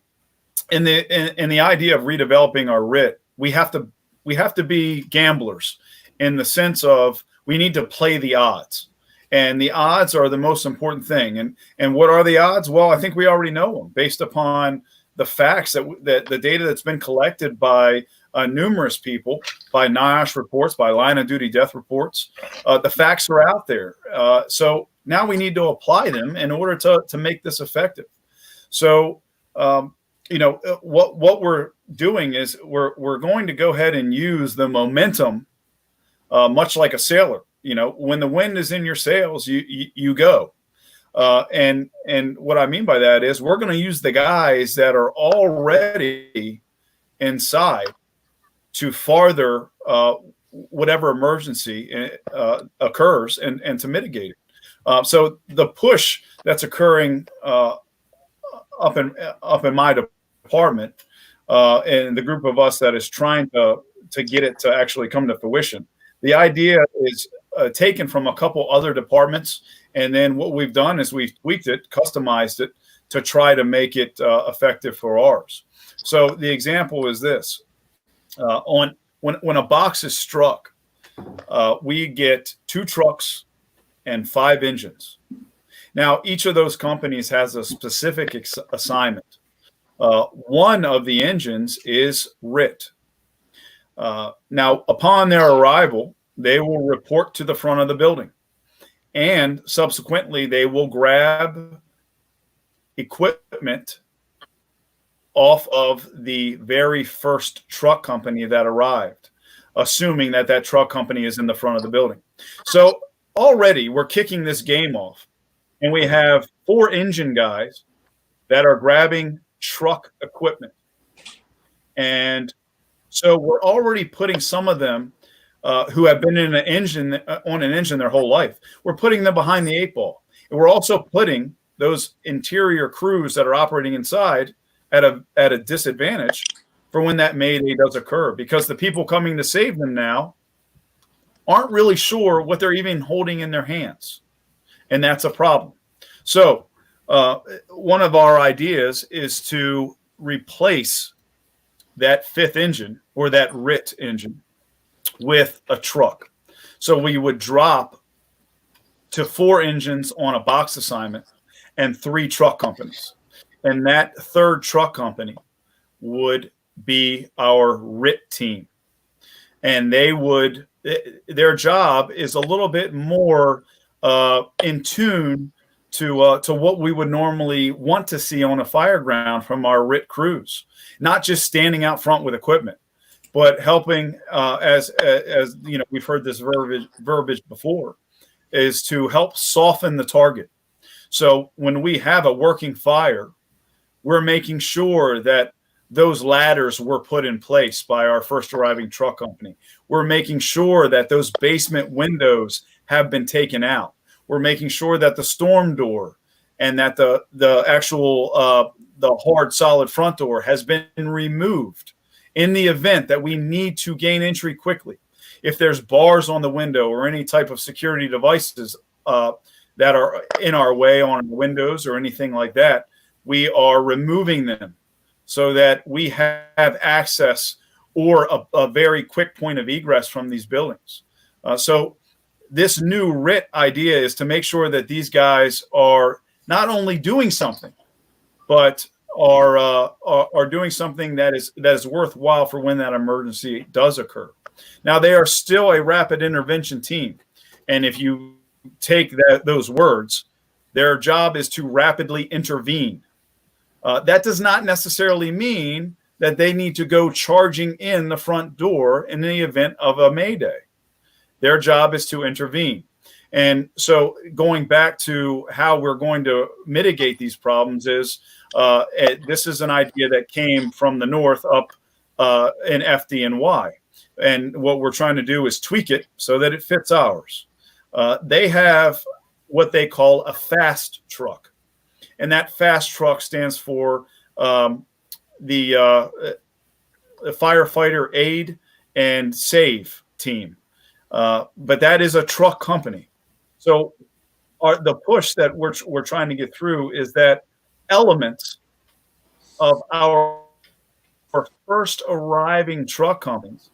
in the idea of redeveloping our RIT, we have to be gamblers in the sense of we need to play the odds. And the odds are the most important thing. And what are the odds? Well, I think we already know them based upon the facts that the data that's been collected by numerous people, by NIOSH reports, by line of duty death reports. The facts are out there. So now we need to apply them in order to make this effective. So, what we're doing is we're going to go ahead and use the momentum, much like a sailor. When the wind is in your sails, you go. And what I mean by that is we're going to use the guys that are already inside to farther whatever emergency occurs and to mitigate it. So the push that's occurring up in my department and the group of us that is trying to get it to actually come to fruition, the idea is taken from a couple other departments, and then what we've done is we've tweaked it, customized it to try to make it effective for ours. So the example is this. When a box is struck, we get 2 trucks and 5 engines. Now, each of those companies has a specific assignment. One of the engines is RIT. Now, upon their arrival, they will report to the front of the building, and subsequently they will grab equipment off of the very first truck company that arrived, assuming that truck company is in the front of the building. So already we're kicking this game off, and we have 4 engine guys that are grabbing truck equipment. And so we're already putting some of them who have been in on an engine their whole life. We're putting them behind the 8 ball. And we're also putting those interior crews that are operating inside at a disadvantage for when that Mayday does occur, because the people coming to save them now aren't really sure what they're even holding in their hands. And that's a problem. So one of our ideas is to replace that 5th engine or that RIT engine with a truck. So we would drop to 4 engines on a box assignment and 3 truck companies. And that 3rd truck company would be our RIT team. And their job is a little bit more in tune to what we would normally want to see on a fire ground from our RIT crews. Not just standing out front with equipment, but helping, as we've heard this verbiage before, is to help soften the target. So when we have a working fire, we're making sure that those ladders were put in place by our first arriving truck company. We're making sure that those basement windows have been taken out. We're making sure that the storm door and that the actual the hard solid front door has been removed in the event that we need to gain entry quickly. If there's bars on the window or any type of security devices that are in our way on windows or anything like that, we are removing them so that we have access or a very quick point of egress from these buildings. So this new RIT idea is to make sure that these guys are not only doing something, but are doing something that is worthwhile for when that emergency does occur. Now, they are still a rapid intervention team, and if you take those words, their job is to rapidly intervene. That does not necessarily mean that they need to go charging in the front door in the event of a mayday. Their job is to intervene. And so going back to how we're going to mitigate these problems is this is an idea that came from the north up in FDNY. And what we're trying to do is tweak it so that it fits ours. They have what they call a fast truck. And that fast truck stands for the Firefighter Aid and Save team. But that is a truck company. So the push that we're trying to get through is that elements of our first arriving truck companies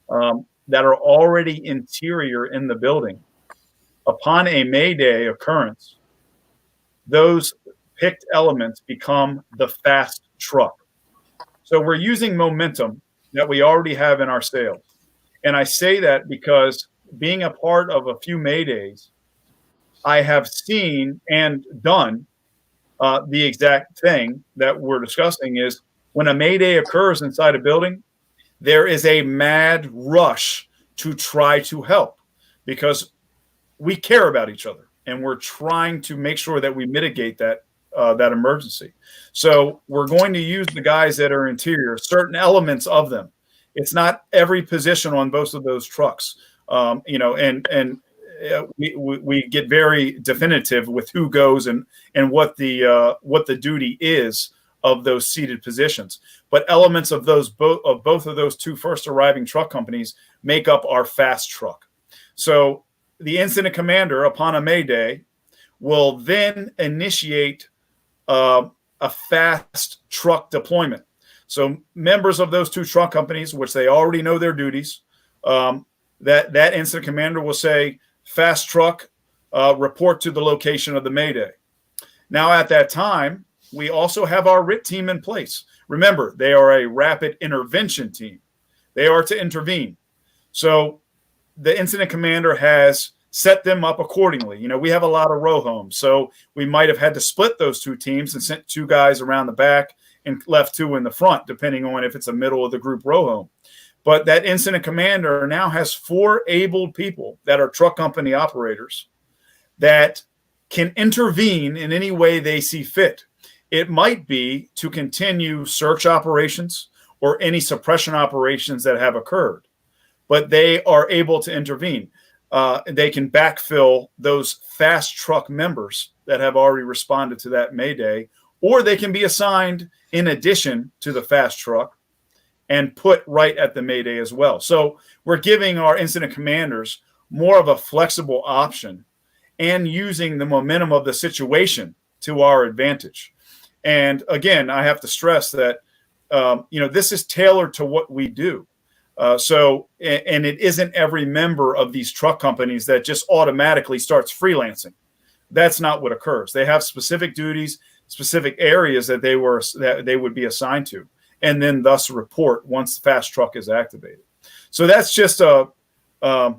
that are already interior in the building, upon a Mayday occurrence, those picked elements become the fast truck. So we're using momentum that we already have in our sales. And I say that because being a part of a few Maydays, I have seen and done the exact thing that we're discussing is when a Mayday occurs inside a building, there is a mad rush to try to help because we care about each other and we're trying to make sure that we mitigate that emergency. So we're going to use the guys that are interior, certain elements of them. It's not every position on both of those trucks, we get very definitive with who goes and what the duty is of those seated positions. But elements of both of those two first arriving truck companies make up our fast truck. So the incident commander upon a Mayday will then initiate a fast truck deployment. So members of those two truck companies, which they already know their duties, that incident commander will say, fast truck, report to the location of the Mayday. Now at that time, we also have our RIT team in place. Remember, they are a rapid intervention team. They are to intervene. So the incident commander has set them up accordingly. We have a lot of row homes, so we might have had to split those two teams and sent two guys around the back and left two in the front, depending on if it's a middle of the group row home. But that incident commander now has 4 able people that are truck company operators that can intervene in any way they see fit. It might be to continue search operations or any suppression operations that have occurred, but they are able to intervene. They can backfill those fast truck members that have already responded to that Mayday, or they can be assigned in addition to the fast truck and put right at the Mayday as well. So we're giving our incident commanders more of a flexible option and using the momentum of the situation to our advantage. And again, I have to stress that, this is tailored to what we do. And it isn't every member of these truck companies that just automatically starts freelancing. That's not what occurs. They have specific duties, specific areas that they would be assigned to, and then thus report once the fast truck is activated. So that's just in a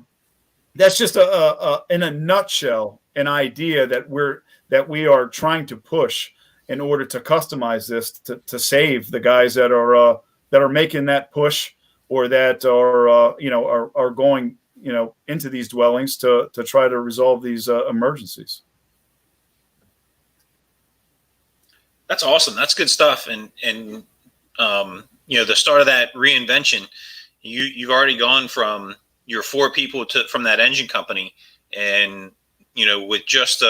nutshell, an idea that we are trying to push in order to customize this to save the guys that are making that push or that are going into these dwellings to try to resolve these emergencies. That's awesome. That's good stuff. And the start of that reinvention, you've already gone from your 4 people from that engine company, and with just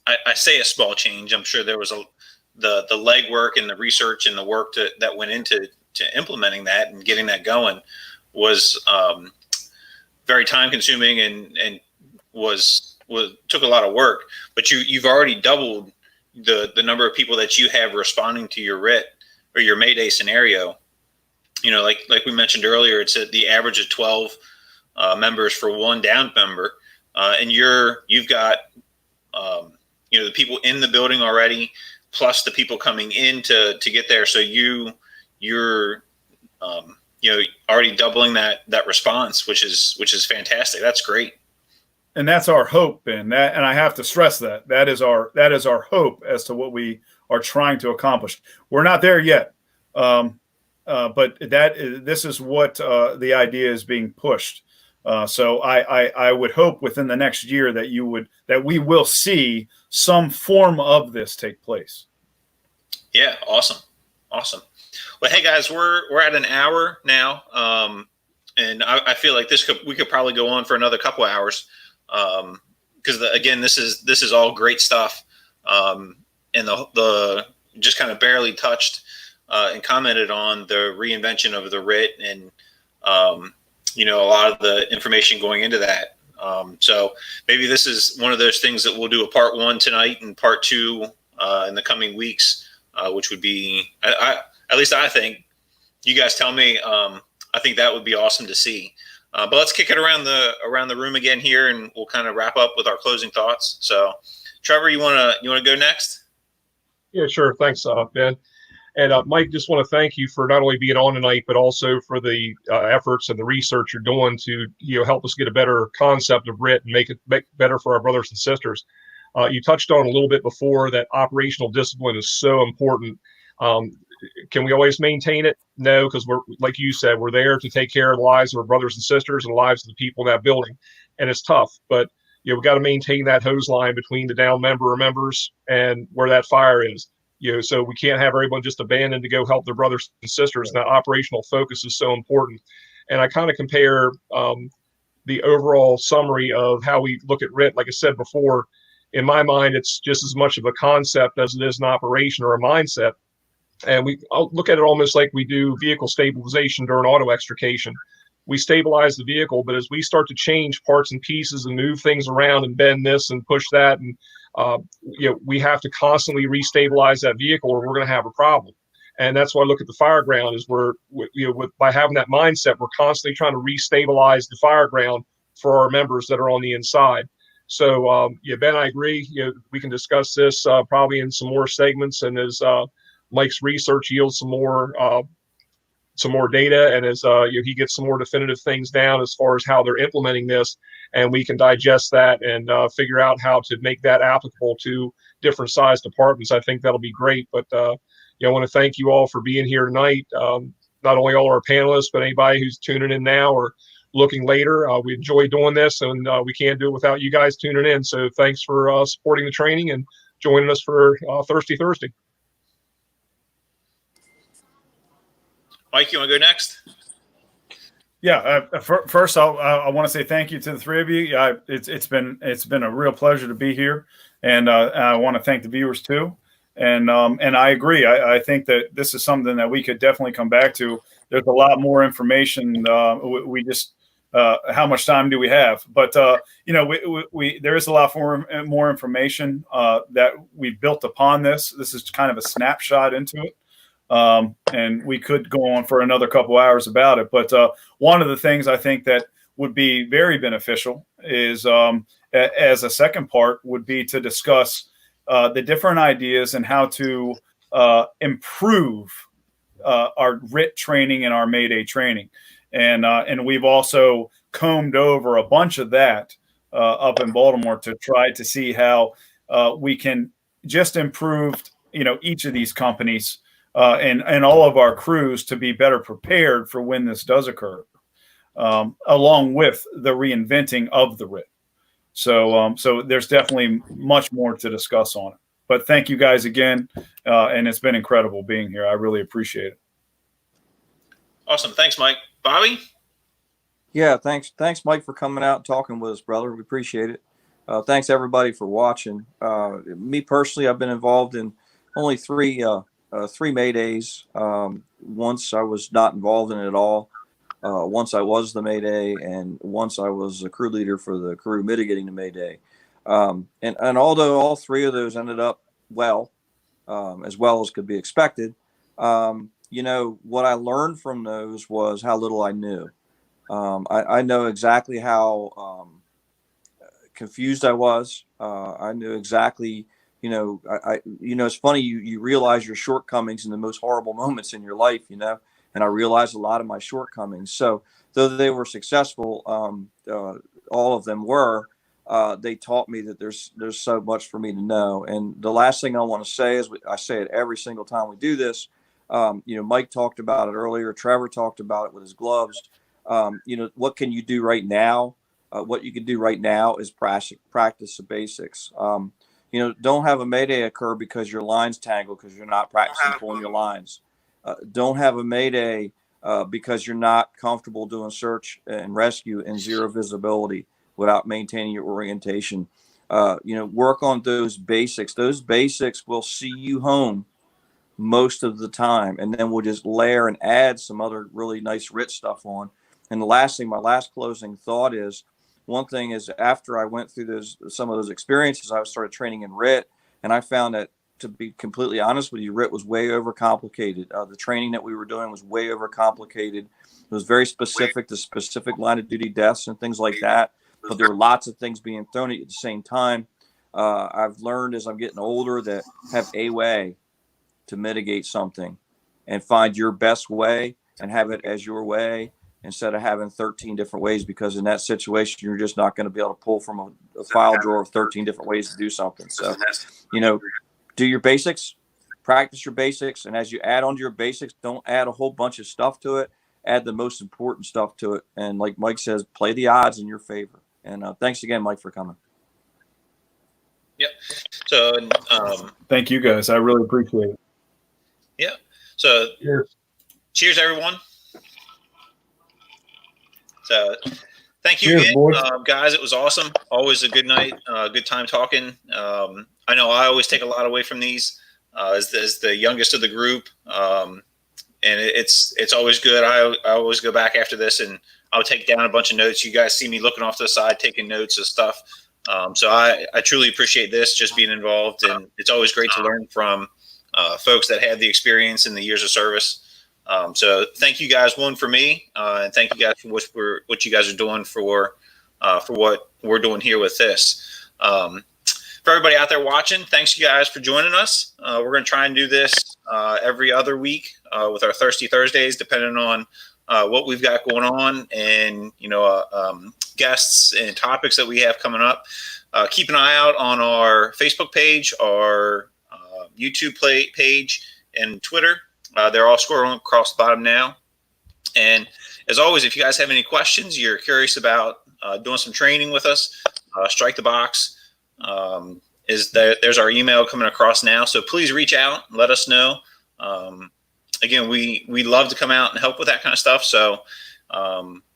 I say a small change. I'm sure there was the legwork and the research and the work that went into implementing that and getting that going was very time consuming and took a lot of work. But you've already doubled the number of people that you have responding to your RIT or your Mayday scenario. Like we mentioned earlier, it's at the average of 12 members for one downed member, and you've got the people in the building already, plus the people coming in to get there. So you're already doubling that response, which is fantastic. That's great. And that's our hope, and I have to stress that is our hope as to what we are trying to accomplish. We're not there yet. But this is what the idea is being pushed. So I would hope within the next year that we will see some form of this take place. Yeah, awesome. Well, hey guys, we're at an hour now, and I feel like we could probably go on for another couple hours, because again, this is all great stuff, and the just kind of barely touched and commented on the reinvention of the RIT and a lot of the information going into that. So maybe this is one of those things that we'll do a part 1 tonight and part 2 in the coming weeks, which would be, at least I think, you guys tell me, I think that would be awesome to see. But let's kick it around the room again here, and we'll kind of wrap up with our closing thoughts. So Trevor, you want to go next? Yeah, sure. Thanks, Ben. And Mike, just want to thank you for not only being on tonight, but also for the efforts and the research you're doing to help us get a better concept of RIT and make it better for our brothers and sisters. You touched on a little bit before that operational discipline is so important. Can we always maintain it? No, because we're, like you said, we're there to take care of the lives of our brothers and sisters and the lives of the people in that building, and it's tough. But we got to maintain that hose line between the down member or members and where that fire is. So we can't have everyone just abandoned to go help their brothers and sisters. And that operational focus is so important. And I kind of compare the overall summary of how we look at RIT. Like I said before, in my mind, it's just as much of a concept as it is an operation or a mindset. And I'll look at it almost like we do vehicle stabilization during auto extrication. We stabilize the vehicle, but as we start to change parts and pieces and move things around and bend this and push that, and we have to constantly restabilize that vehicle, or we're going to have a problem. And that's why I look at the fire ground is by having that mindset, we're constantly trying to restabilize the fire ground for our members that are on the inside. So Ben, I agree. We can discuss this probably in some more segments, and as Mike's research yields some more data, and as he gets some more definitive things down as far as how they're implementing this, and we can digest that and figure out how to make that applicable to different size departments, I think that'll be great. But I want to thank you all for being here tonight. Not only all our panelists, but anybody who's tuning in now or looking later. We enjoy doing this, and we can't do it without you guys tuning in. So thanks for supporting the training and joining us for Thirsty Thursday. Mike, you want to go next? Yeah. First, I want to say thank you to the three of you. It's been a real pleasure to be here, and I want to thank the viewers too. And I agree. I think that this is something that we could definitely come back to. There's a lot more information. We just how much time do we have? But we there is a lot more information that we built upon this. This is kind of a snapshot into it. And we could go on for another couple hours about it. But one of the things I think that would be very beneficial is, as a second part, would be to discuss the different ideas and how to improve our RIT training and our Mayday training. And we've also combed over a bunch of that up in Baltimore to try to see how we can just improve, each of these companies and all of our crews to be better prepared for when this does occur, along with the reinventing of the RIT. So there's definitely much more to discuss on it. But thank you guys again, and it's been incredible being here. I really appreciate it. Awesome. Thanks, Mike. Bobby? Yeah, thanks, Mike, for coming out and talking with us, brother. We appreciate it. Thanks, everybody, for watching. Me personally, I've been involved in only three Maydays. Once I was not involved in it at all. Once I was the Mayday, and once I was a crew leader for the crew mitigating the Mayday. And although all three of those ended up well as could be expected, what I learned from those was how little I knew. I know exactly how confused I was. I knew exactly, it's funny, you realize your shortcomings in the most horrible moments in your life, and I realized a lot of my shortcomings. So though they were successful, all of them were, they taught me that there's so much for me to know. And the last thing I want to say is, I say it every single time we do this, Mike talked about it earlier. Trevor talked about it with his gloves. What can you do right now? What you can do right now is practice the basics. Don't have a Mayday occur because your lines tangle because you're not practicing pulling your lines. Don't have a Mayday because you're not comfortable doing search and rescue in zero visibility without maintaining your orientation. Work on those basics. Those basics will see you home most of the time, and then we'll just layer and add some other really nice RIT stuff on. And the last thing, my last closing thought is, one thing is, after I went through some of those experiences, I started training in RIT, and I found that, to be completely honest with you, RIT was way overcomplicated. The training that we were doing was way overcomplicated. It was very specific to specific line of duty deaths and things like that, but there were lots of things being thrown at you at the same time. I've learned as I'm getting older that have a way to mitigate something and find your best way and have it as your way, instead of having 13 different ways, because in that situation, you're just not going to be able to pull from a file drawer of 13 different ways to do something. So, do your basics, practice your basics. And as you add on to your basics, don't add a whole bunch of stuff to it. Add the most important stuff to it. And like Mike says, play the odds in your favor. And thanks again, Mike, for coming. Yep. So, thank you guys. I really appreciate it. Yeah. So, cheers everyone. So, thank you again, guys. It was awesome. Always a good night. Good time talking. I know I always take a lot away from these as the youngest of the group, and it's always good. I always go back after this and I'll take down a bunch of notes. You guys see me looking off to the side, taking notes of stuff. So I truly appreciate this, just being involved, and it's always great to learn from folks that had the experience and the years of service. So thank you guys, one, for me, and thank you guys for what you guys are doing for what we're doing here with this. For everybody out there watching, thanks you guys for joining us. We're going to try and do this every other week with our Thirsty Thursdays, depending on what we've got going on, and guests and topics that we have coming up. Keep an eye out on our Facebook page, our YouTube page, and Twitter. They're all scrolling across the bottom now. And as always, if you guys have any questions, you're curious about doing some training with us, strike the box. There's our email coming across now. So please reach out and let us know. Again, we love to come out and help with that kind of stuff. So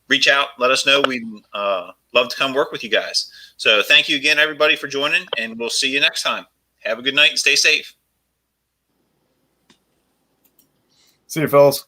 reach out, let us know. We'd love to come work with you guys. So thank you again, everybody, for joining, and we'll see you next time. Have a good night and stay safe. See you, fellas.